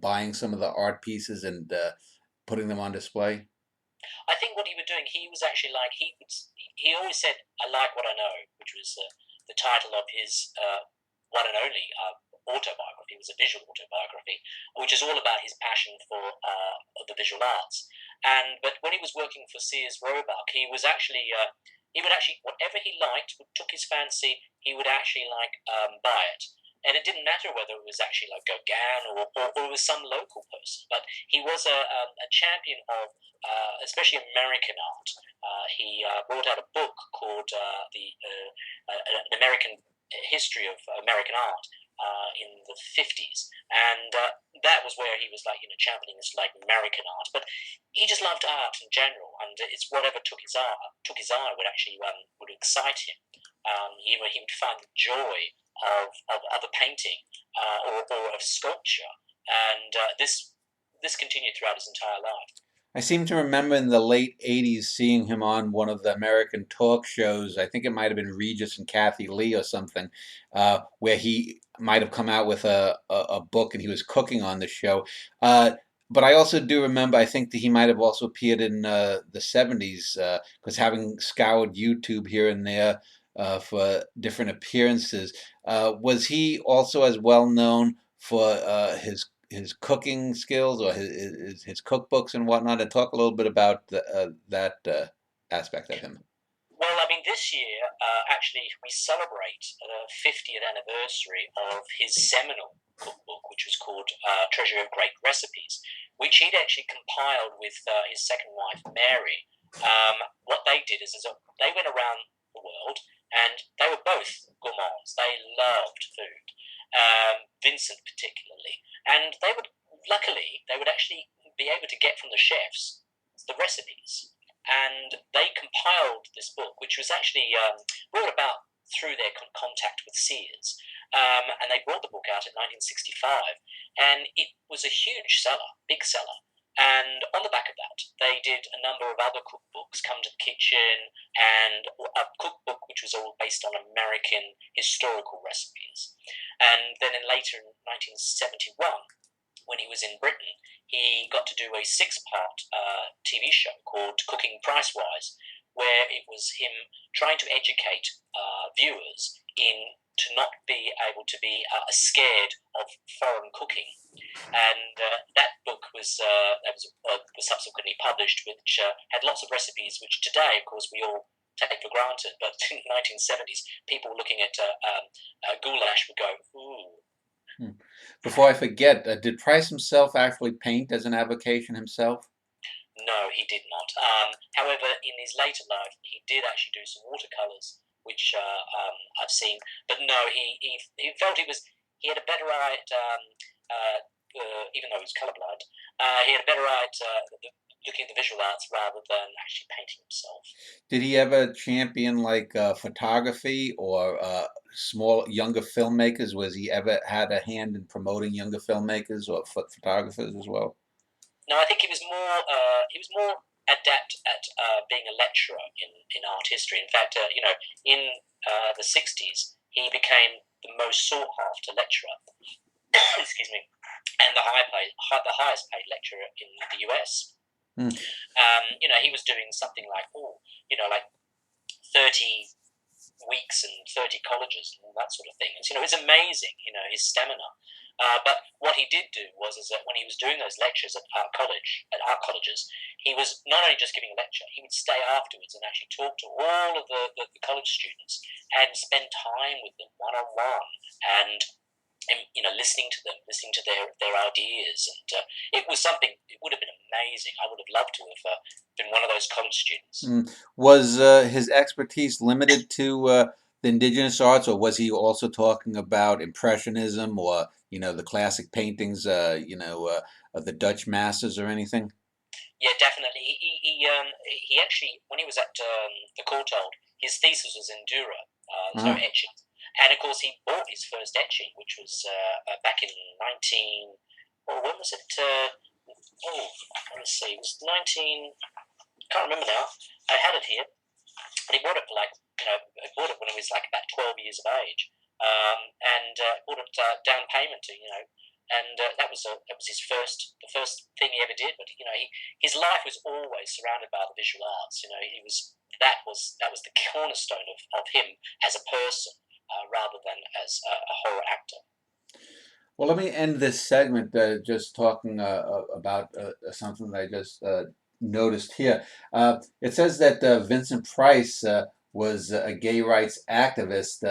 buying some of the art pieces and putting them on display? I think what he was doing, he was actually like he always said, "I like what I know," which was the title of his one and only autobiography. It was a visual autobiography, which is all about his passion for the visual arts. But when he was working for Sears Roebuck, he would actually whatever he liked, took his fancy, he would actually buy it. And it didn't matter whether it was actually like Gauguin or it was some local person, but he was a champion of especially American art. He brought out a book called an American history of American art in the 50s, and that was where he was championing this American art. But he just loved art in general, and it's whatever took his eye would actually would excite him. He would find the joy of a painting or of sculpture, and this continued throughout his entire life. I seem to remember in the late 80s seeing him on one of the American talk shows. I think it might have been Regis and Kathy Lee or something, where he might have come out with a book and he was cooking on the show. But I also do remember, I think that he might have also appeared in the 70s, because having scoured YouTube here and there for different appearances, was he also as well known for his cooking skills or his cookbooks and whatnot, and talk a little bit about that aspect of him. Well, I mean, this year, actually, we celebrate the 50th anniversary of his seminal cookbook, which was called Treasury of Great Recipes, which he'd actually compiled with his second wife, Mary. What they did is they went around the world, and they were both gourmands. They loved food, Vincent particularly. And luckily, they would actually be able to get from the chefs the recipes. And they compiled this book, which was actually brought about through their contact with Sears. And they brought the book out in 1965, and it was a huge seller, big seller. And on the back of that, they did a number of other cookbooks, Come to the Kitchen, and a cookbook which was all based on American historical recipes. And then later in 1971, when he was in Britain, he got to do a 6-part TV show called Cooking Pricewise, where it was him trying to educate viewers to not be able to be scared of foreign cooking. And that book was subsequently published, which had lots of recipes which today, of course, we all take for granted. But in the 1970s, people looking at goulash would go, ooh. Before I forget, did Price himself actually paint as an avocation himself? No, he did not. However, in his later life, he did actually do some watercolors, which I've seen. But no, he felt he had a better eye at, even though he was colorblind, he had a better eye at looking at the visual arts rather than actually painting himself. Did he ever champion photography or small younger filmmakers? Was he ever had a hand in promoting younger filmmakers or photographers as well? No, I think he was more adept at being a lecturer in art history. In fact, in the 60s, he became the most sought after lecturer. Excuse me, and the highest paid lecturer in the US. Mm. He was doing something like 30 weeks and 30 colleges and all that sort of thing. It's, it's amazing, his stamina. But what he did do is that when he was doing those lectures at art colleges, he was not only just giving a lecture, he would stay afterwards and actually talk to all of the college students and spend time with them one on one, and listening to them, listening to their ideas, and it was something. It would have been amazing. I would have loved to have been one of those college students. Was his expertise limited to the indigenous arts, or was he also talking about Impressionism or the classic paintings, of the Dutch masters or anything? Yeah, definitely. He actually, when he was at the Courtauld, his thesis was in Dura, so Uh-huh. etching. And of course, he bought his first etching, which was back in 19. Oh, when was it? Let me see. It was 19. Can't remember now. I had it here, but he bought it for I bought it when he was like about 12 years of age, and bought it down payment to and that was the first thing he ever did. But his life was always surrounded by the visual arts. He was that was the cornerstone of him as a person, rather than as a horror actor. Well, let me end this segment just talking about something that I just noticed here. It says that Vincent Price was a gay rights activist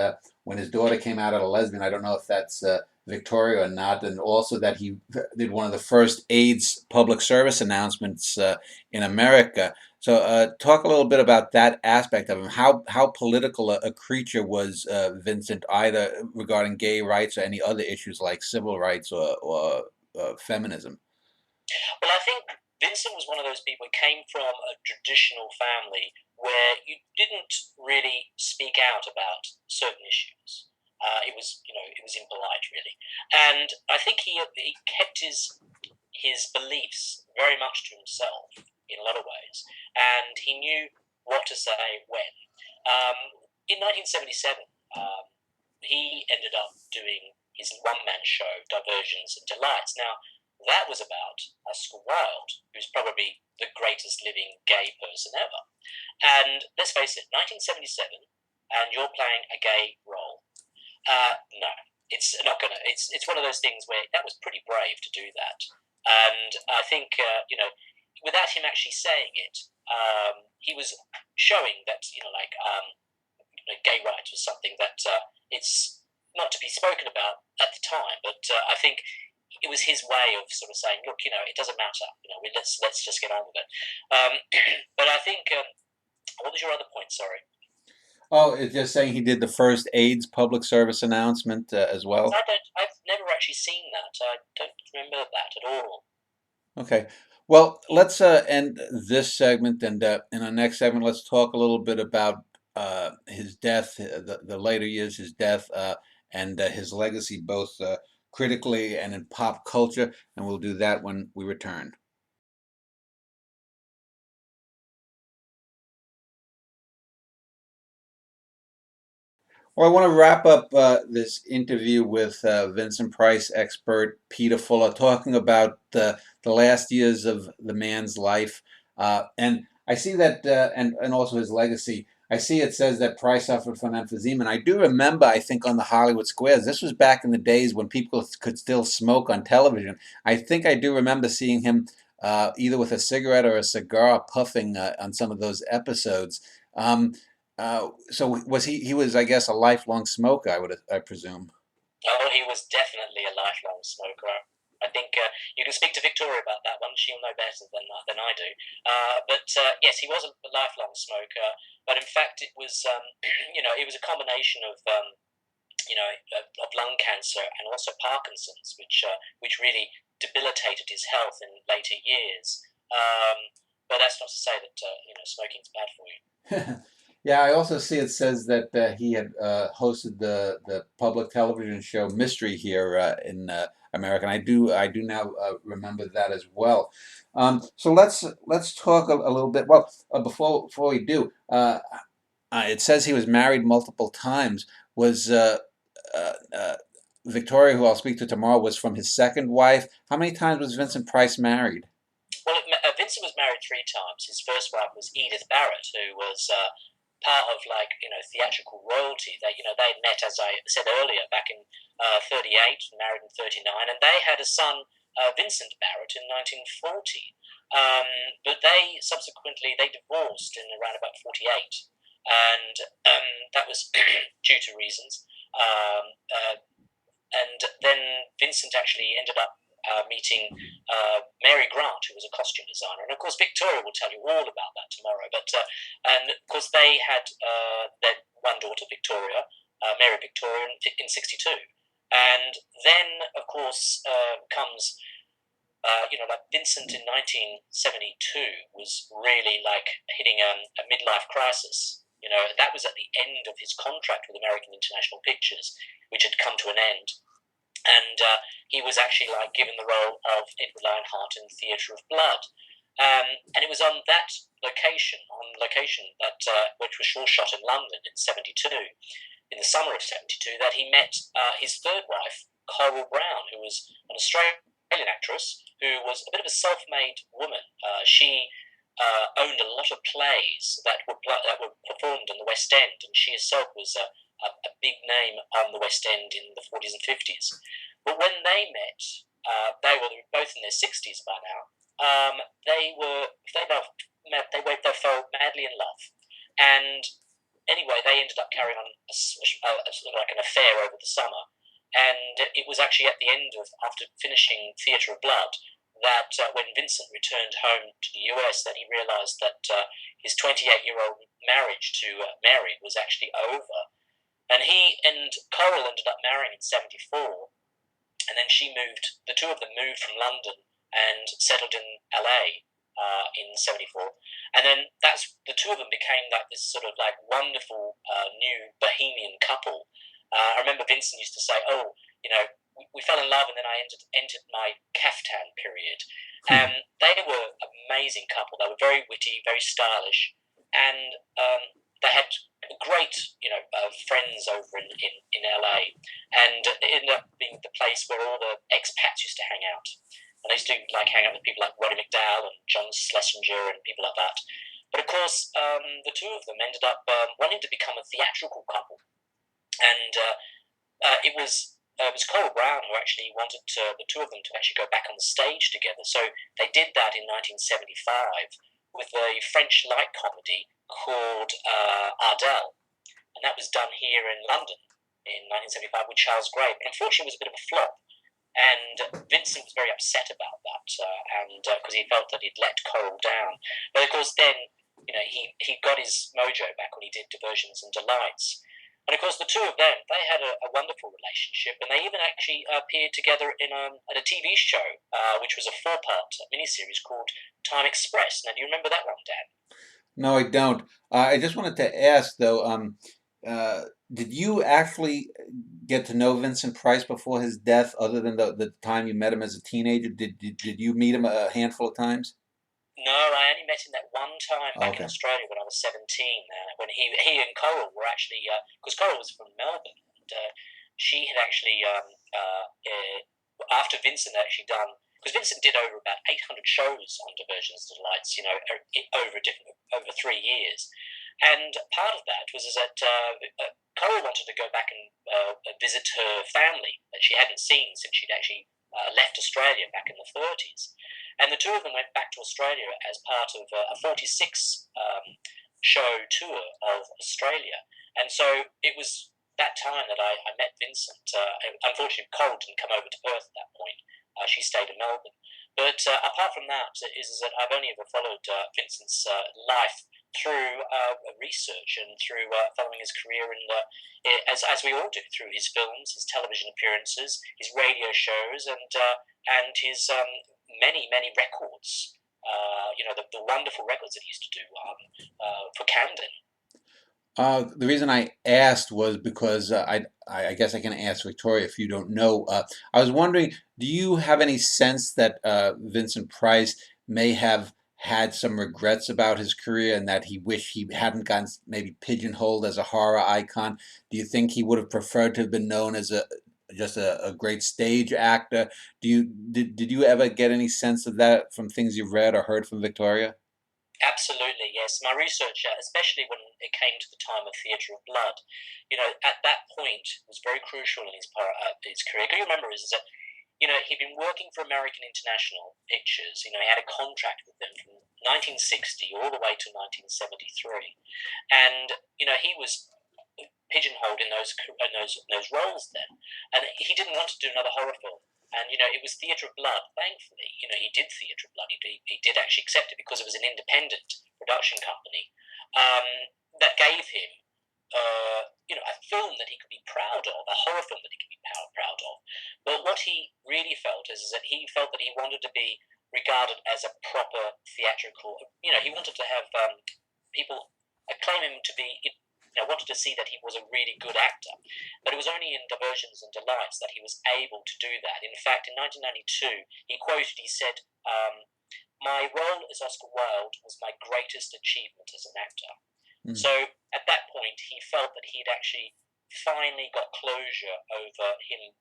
when his daughter came out as a lesbian. I don't know if that's Victoria or not, and also that he did one of the first AIDS public service announcements in America. So, talk a little bit about that aspect of him. How political a creature was Vincent, either regarding gay rights or any other issues like civil rights or feminism? Well, I think Vincent was one of those people who came from a traditional family where you didn't really speak out about certain issues. It was impolite, really, and I think he kept his beliefs very much to himself in a lot of ways, and he knew what to say when. In 1977, he ended up doing his one-man show, Diversions and Delights. Now, that was about Oscar Wilde, who's probably the greatest living gay person ever. And let's face it, 1977, and you're playing a gay role. No, it's not gonna. It's one of those things where that was pretty brave to do that, and I think without him actually saying it, he was showing that gay rights was something that it's not to be spoken about at the time, but I think it was his way of sort of saying, look, it doesn't matter, let's just get on with it. But I think, what was your other point? Sorry. Oh, it's just saying he did the first AIDS public service announcement as well. I've never actually seen that. I don't remember that at all. Okay. Well, let's end this segment, and in our next segment, let's talk a little bit about his death, the later years, his death, and his legacy, both critically and in pop culture. And we'll do that when we return. Well, I want to wrap up this interview with Vincent Price expert Peter Fuller, talking about the last years of the man's life. And I see that, and also his legacy. I see it says that Price suffered from emphysema. And I do remember, I think, on the Hollywood squares, this was back in the days when people could still smoke on television. I think I do remember seeing him either with a cigarette or a cigar puffing on some of those episodes. So was he? He was, I guess, a lifelong smoker. I presume. Oh, he was definitely a lifelong smoker. I think you can speak to Victoria about that one. She'll know better than I do. But yes, he was a lifelong smoker. But in fact, it was it was a combination of lung cancer and also Parkinson's, which really debilitated his health in later years. But that's not to say that smoking's bad for you. Yeah, I also see it says that he had hosted the public television show Mystery here in America. And I do now remember that as well. So let's talk a little bit. Well, before we do, it says he was married multiple times. Was uh, uh, Victoria, who I'll speak to tomorrow, was from his second wife? How many times was Vincent Price married? Well, Vincent was married 3 times. His first wife was Edith Barrett, who was part of theatrical royalty. They met, as I said earlier, back in 38, married in 39, and they had a son, Vincent Barrett, in 1940. But they subsequently they divorced in around about 48, and that was due to reasons. And then Vincent actually ended up meeting Mary Grant, who was a costume designer, and of course Victoria will tell you all about that tomorrow. But and of course they had their one daughter, Victoria, Mary Victoria, in '62, and then of course comes. Like Vincent in 1972 was really like hitting a midlife crisis. That was at the end of his contract with American International Pictures, which had come to an end. And he was actually like given the role of Edward Lionheart in Theatre of Blood. And it was on that location, that which was shot in London in '72, in the summer of '72, that he met his third wife, Coral Brown, who was an Australian actress who was a bit of a self-made woman. She owned a lot of plays that were performed in the West End, and she herself was a big name on the West End in the 40s and 50s. But when they met, they were both in their 60s by now. They fell madly in love, and anyway, they ended up carrying on sort of like an affair over the summer. And it was actually at the end of, after finishing Theatre of Blood, that when Vincent returned home to the US, that he realised that his 28-year-old marriage to Mary was actually over. And he and Coral ended up marrying in '74, and then the two of them moved from London and settled in LA in '74. And then the two of them became like this sort of like wonderful new bohemian couple. I remember Vincent used to say, "Oh, we fell in love, and then I entered my caftan period." And they were an amazing couple. They were very witty, very stylish, and they had great, friends over in LA, and it ended up being the place where all the expats used to hang out. And they used to like hang out with people like Roddy McDowall and John Schlesinger and people like that. But of course, the two of them ended up wanting to become a theatrical couple. And it was Coral Brown who actually wanted the two of them to actually go back on the stage together. So they did that in 1975 with a French light comedy called Ardell, and that was done here in London in 1975 with Charles Gray. But unfortunately, it was a bit of a flop, and Vincent was very upset about that, and because he felt that he'd let Coral down. But of course, then he got his mojo back when he did Diversions and Delights. And of course, the two of them, they had a wonderful relationship, and they even actually appeared together at a TV show, which was a 4-part miniseries called Time Express. Now, do you remember that one, Dan? No, I don't. I just wanted to ask though, did you actually get to know Vincent Price before his death, other than the time you met him as a teenager? Did you meet him a handful of times? No, I only met him that one time back in Okay. Australia when I was 17. When he and Coral were actually, because Coral was from Melbourne, and she had actually after Vincent had actually done, because Vincent did over about 800 shows on Diversions and Delights, over 3 years. And part of that was that Coral wanted to go back and visit her family that she hadn't seen since she'd actually left Australia back in the 30s. And the two of them went back to Australia as part of a 46 show tour of Australia. And so it was that time that I met Vincent. Unfortunately, Coral didn't come over to Perth at that point. She stayed in Melbourne. But apart from that, is that I've only ever followed Vincent's life through research and through following his career, and as we all do, through his films, his television appearances, his radio shows, and his many records. The wonderful records that he used to do for Camden. The reason I asked was because I guess I can ask Victoria if you don't know. I was wondering, do you have any sense that Vincent Price may have had some regrets about his career, and that he wished he hadn't gotten maybe pigeonholed as a horror icon? Do you think he would have preferred to have been known as just a great stage actor? Did you ever get any sense of that from things you've read or heard from Victoria? Absolutely, yes. My research, especially when it came to the time of Theatre of Blood, at that point was very crucial in his career. What you remember is that he'd been working for American International Pictures. He had a contract with them from 1960 all the way to 1973, and he was pigeonholed in those roles then, and he didn't want to do another horror film. And it was Theatre of Blood. Thankfully, he did Theatre of Blood. He did actually accept it because it was an independent production company that gave him, a film that he could be proud of, a horror film that he could be proud of. But what he really felt is that he felt that he wanted to be regarded as a proper theatrical. He wanted to have people acclaim him to be. Wanted to see that he was a really good actor. But it was only in Diversions and Delights that he was able to do that. In fact, in 1992, he said, my role as Oscar Wilde was my greatest achievement as an actor. Mm. So at that point, he felt that he'd actually finally got closure over him,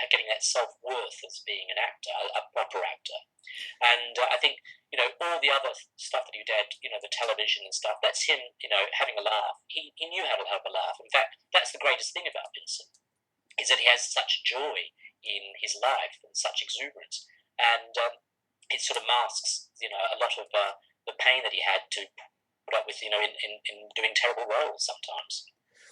getting that self-worth as being an actor, a proper actor. And I think, all the other stuff that he did, the television and stuff, that's him, having a laugh. He knew how to have a laugh. In fact, that's the greatest thing about Vincent, is that he has such joy in his life and such exuberance. And it sort of masks, a lot of the pain that he had to put up with, in doing terrible roles sometimes.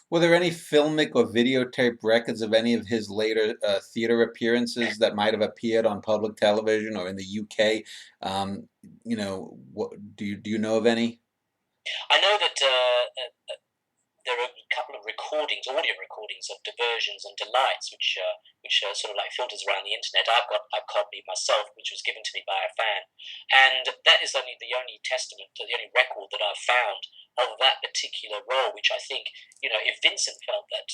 Were there any filmic or videotape records of any of his later theater appearances that might have appeared on public television or in the UK? Do you know of any? I know that there are a couple of audio recordings of Diversions and Delights, which sort of like filters around the internet. I've got a copy myself, which was given to me by a fan, and that is the only testament, the only record that I've found of that particular role. Which I think, if Vincent felt that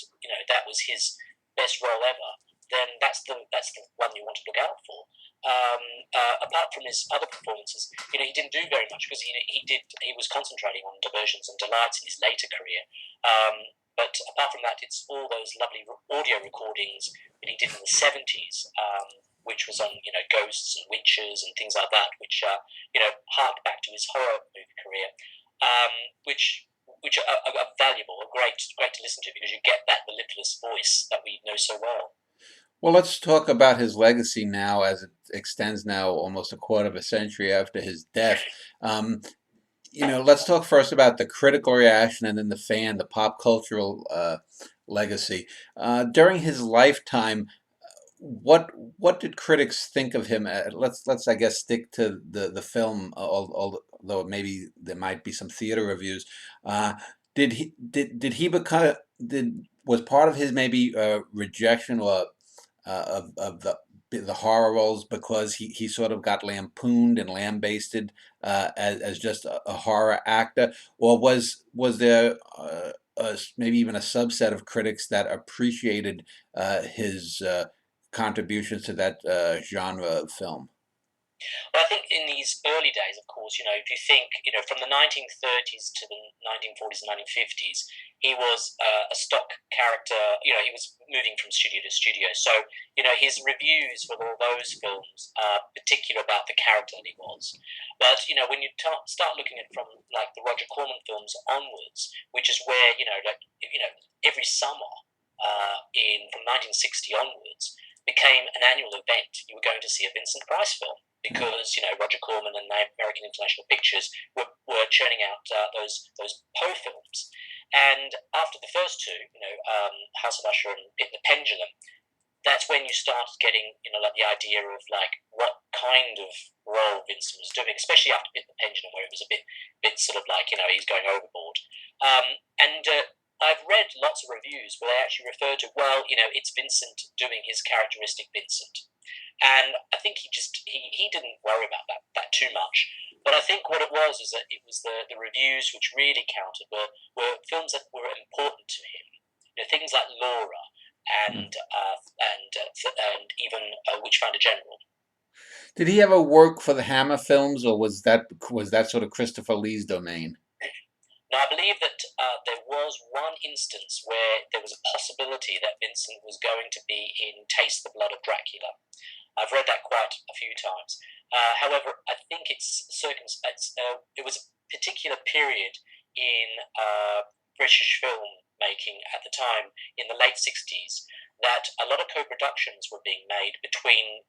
that was his best role ever, then that's the one you want to look out for. Apart from his other performances, he didn't do very much because he was concentrating on Diversions and Delights in his later career. But apart from that, it's all those lovely audio recordings that he did in the 70s, which was on ghosts and witches and things like that, which hark back to his horror movie career, which are valuable, are great to listen to because you get that mellifluous voice that we know so well. Well, let's talk about his legacy now, as it extends now almost a quarter of a century after his death. Let's talk first about the critical reaction and then the pop cultural legacy. During his lifetime, what did critics think of him? Let's I guess stick to the film, although maybe there might be some theater reviews. Was part of his maybe rejection or of the horror roles because he sort of got lampooned and lambasted as just a horror actor, or was there maybe even a subset of critics that appreciated his contributions to that genre of film? Well, I think in these early days, of course, if you think, from the 1930s to the 1940s and 1950s, he was a stock character. He was moving from studio to studio. So, his reviews for all those films are particular about the character that he was. But, when you start looking at from like the Roger Corman films onwards, which is where, every summer from 1960 onwards became an annual event. You were going to see a Vincent Price film because Roger Corman and the American International Pictures were churning out those Poe films. And after the first two, House of Usher and Pit the Pendulum, that's when you start getting like the idea of like what kind of role Vincent was doing, especially after Pit the Pendulum, where it was a bit sort of like he's going overboard. I've read lots of reviews where they actually refer to, well, it's Vincent doing his characteristic Vincent. And I think he didn't worry about that too much. But I think what it was is that it was the reviews which really counted were films that were important to him. Things like Laura and even Witchfinder General. Did he ever work for the Hammer films, or was that sort of Christopher Lee's domain? Now, I believe that there was one instance where there was a possibility that Vincent was going to be in Taste the Blood of Dracula. I've read that quite a few times. However, I think it was particular period in British film making at the time in the late 60s that a lot of co-productions were being made between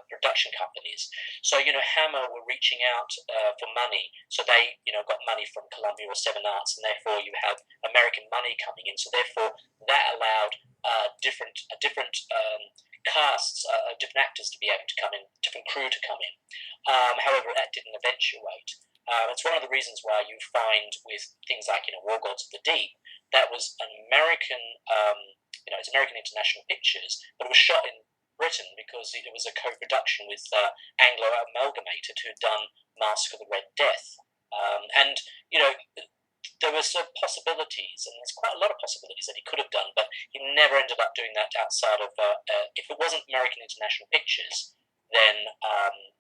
production companies. So, Hammer were reaching out for money. So they, got money from Columbia or Seven Arts, and therefore you have American money coming in. So therefore that allowed different casts, different actors to be able to come in, different crew to come in. However, that didn't eventuate. It's one of the reasons why you find with things like, War Gods of the Deep, that was an American, it's American International Pictures, but it was shot in Britain because it was a co-production with Anglo Amalgamated, who'd done Mask of the Red Death. And, there were some possibilities, and there's quite a lot of possibilities that he could have done, but he never ended up doing that outside of, if it wasn't American International Pictures, then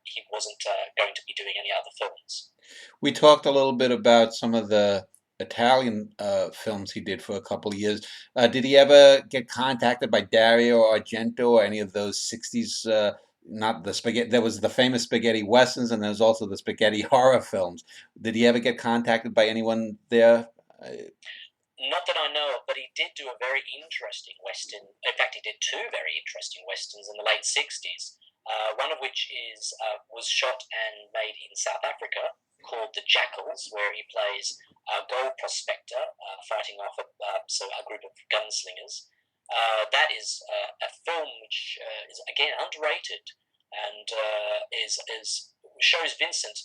he wasn't going to be doing any other films. We talked a little bit about some of the Italian films he did for a couple of years. Did he ever get contacted by Dario Argento or any of those 60s, not the spaghetti, there was the famous spaghetti westerns, and there's also the spaghetti horror films. Did he ever get contacted by anyone there? Not that I know of, but he did do a very interesting western. In fact, he did two very interesting westerns in the late 60s. One of which was shot and made in South Africa, called The Jackals, where he plays a gold prospector fighting off a group of gunslingers. That is a film which is again underrated and shows Vincent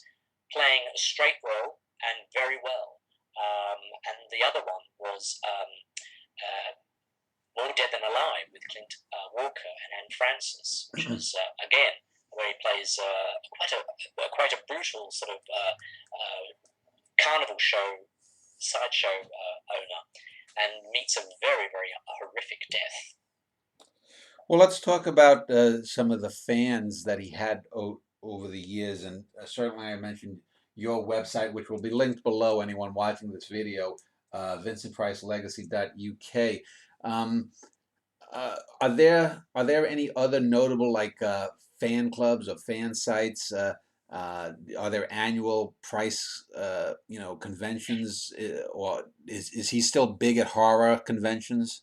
playing a straight role and very well. And the other one was More Dead Than Alive with Clint Walker and Anne Francis, which is again where he plays quite a brutal sort of carnival show sideshow owner, and meets a very, very horrific death. Well, let's talk about some of the fans that he had over the years, and certainly I mentioned your website, which will be linked below. Anyone watching this video, vincentpricelegacy.uk. Are there any other notable fan clubs or fan sites? Are there annual Price conventions, or is he still big at horror conventions?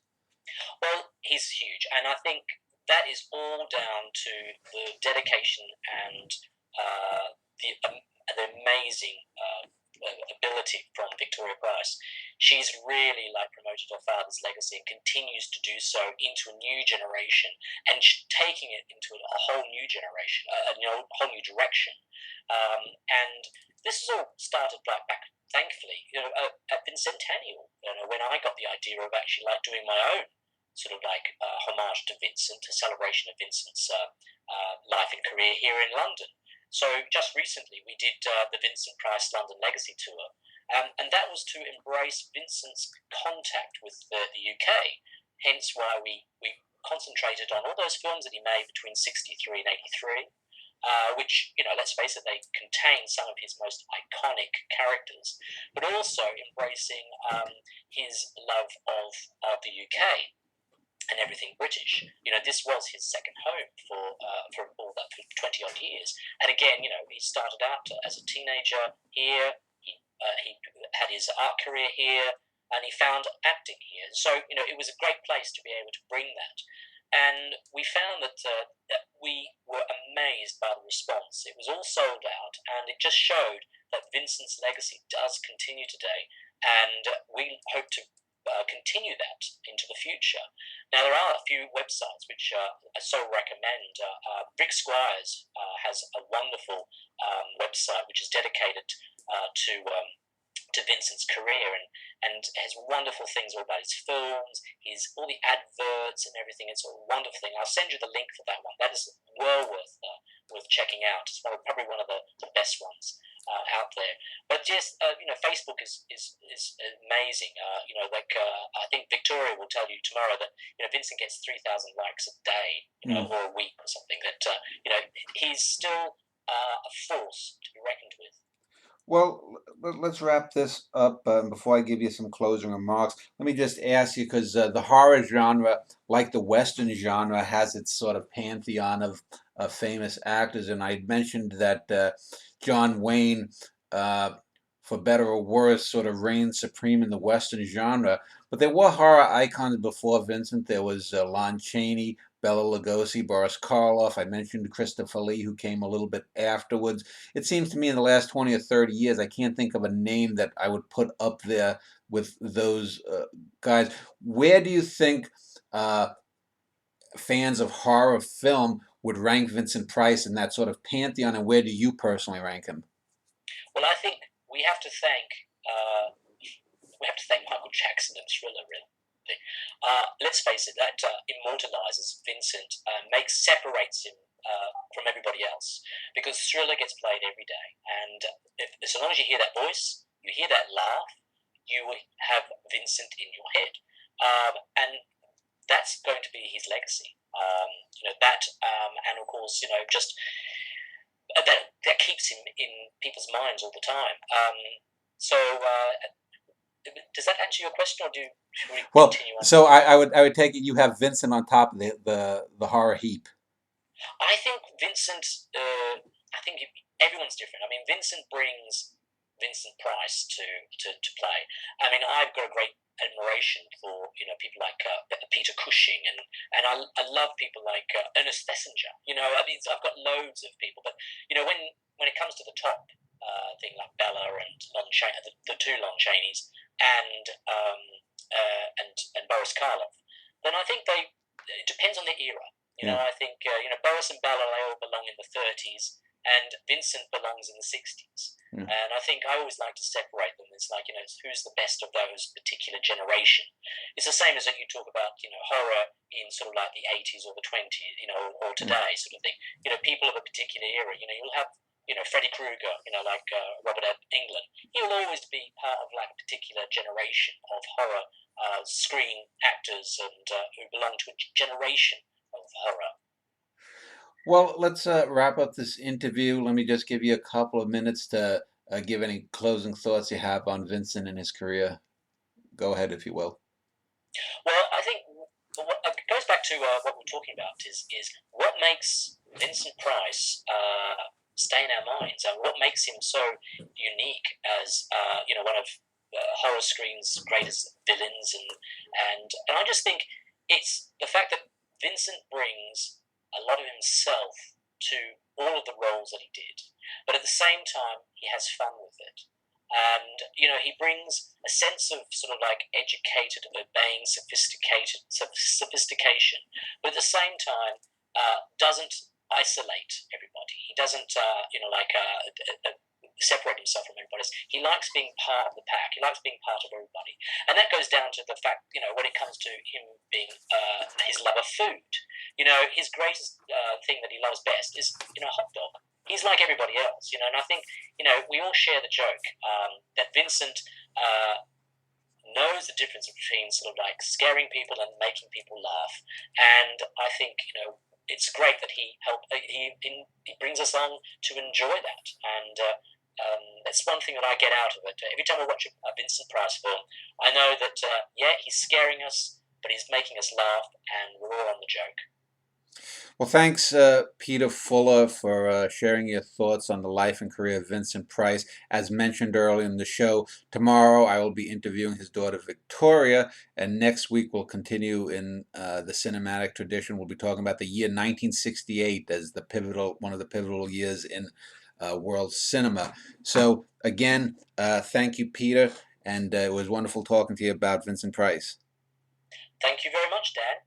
Well, he's huge, and I think that is all down to the dedication and the amazing ability from Victoria Price. She's really promoted her father's legacy and continues to do so into a new generation, and taking it into a whole new generation, a whole new direction. And this has all started back, thankfully, at Vincentennial. When I got the idea of actually doing my own sort of homage to Vincent, a celebration of Vincent's life and career here in London. So just recently we did the Vincent Price London Legacy Tour, and that was to embrace Vincent's contact with the UK, hence why we concentrated on all those films that he made between 63 and 83, which, let's face it, they contain some of his most iconic characters, but also embracing his love of the UK and everything British. This was his second home for all that 20 odd years. And again, he started out as a teenager here. He had his art career here, and he found acting here. So it was a great place to be able to bring that. And we found that we were amazed by the response. It was all sold out, and it just showed that Vincent's legacy does continue today, and we hope to continue that into the future. Now, there are a few websites which I so recommend. Rick Squires has a wonderful website which is dedicated to Vincent's career, and has wonderful things all about his films, all the adverts and everything. It's a wonderful thing. I'll send you the link for that one. That is well worth checking out. It's probably one of the best ones out there. But just Facebook is amazing. I think Victoria will tell you tomorrow that Vincent gets 3,000 likes a day, or a week or something. That he's still a force to be reckoned with. Well, let's wrap this up. Before I give you some closing remarks, let me just ask you, because the horror genre, like the Western genre, has its sort of pantheon of famous actors, and I mentioned that John Wayne, for better or worse, sort of reigned supreme in the Western genre. But there were horror icons before Vincent. There was Lon Chaney, Bela Lugosi, Boris Karloff. I mentioned Christopher Lee, who came a little bit afterwards. It seems to me in the last 20 or 30 years, I can't think of a name that I would put up there with those guys. Where do you think fans of horror film would rank Vincent Price in that sort of pantheon, and where do you personally rank him? Well, I think we have to thank uh, Michael Jackson and Thriller. Really, let's face it, that immortalizes Vincent, separates him from everybody else, because Thriller gets played every day, and so long as you hear that voice, you hear that laugh, you have Vincent in your head, and that's going to be his legacy. And of course, just that keeps him in people's minds all the time. Does that answer your question, or should we Well, continue on? so I would take it you have Vincent on top of the horror heap. I think Vincent. I think everyone's different. I mean, Vincent brings Vincent Price to play. I mean, I've got a great admiration for people like Peter Cushing, and I love people like Ernest Thesiger. I mean, I've got loads of people, but when it comes to the top thing like Bella and the two Lon Chaneys and Boris Karloff, then I think it depends on the era. Yeah. I think Boris and Bella, they all belong in the 30s, and Vincent belongs in the 60s. Yeah. And I think I always like to separate them. It's like, who's the best of those particular generation. It's the same as that you talk about, horror in sort of like the 80s or the 20s, or today sort of thing. People of a particular era, you'll have, Freddy Krueger, like Robert Englund. He'll always be part of like a particular generation of horror screen actors and who belong to a generation of horror. Well, let's wrap up this interview. Let me just give you a couple of minutes to give any closing thoughts you have on Vincent and his career. Go ahead, if you will. Well, I think it goes back to what we're talking about is what makes Vincent Price stay in our minds, and what makes him so unique as one of horror screen's greatest villains, and I just think it's the fact that Vincent brings a lot of himself to all of the roles that he did, but at the same time he has fun with it, and he brings a sense of sort of like educated, obeying, sophistication, but at the same time doesn't isolate everybody. He doesn't separate himself from everybody else. He likes being part of the pack. He likes being part of everybody, and that goes down to the fact, when it comes to him being his love of food. His greatest thing that he loves best is hot dog. He's like everybody else, and I think we all share the joke that Vincent knows the difference between sort of like scaring people and making people laugh, and I think it's great that he brings us on to enjoy that, and that's one thing that I get out of it. Every time I watch a Vincent Price film, I know that he's scaring us, but he's making us laugh, and we're all on the joke. Well, thanks, Peter Fuller, for sharing your thoughts on the life and career of Vincent Price. As mentioned earlier in the show, tomorrow I will be interviewing his daughter Victoria, and next week we'll continue in the cinematic tradition. We'll be talking about the year 1968 as one of the pivotal years in world cinema. So again, thank you, Peter, and it was wonderful talking to you about Vincent Price. Thank you very much, Dan.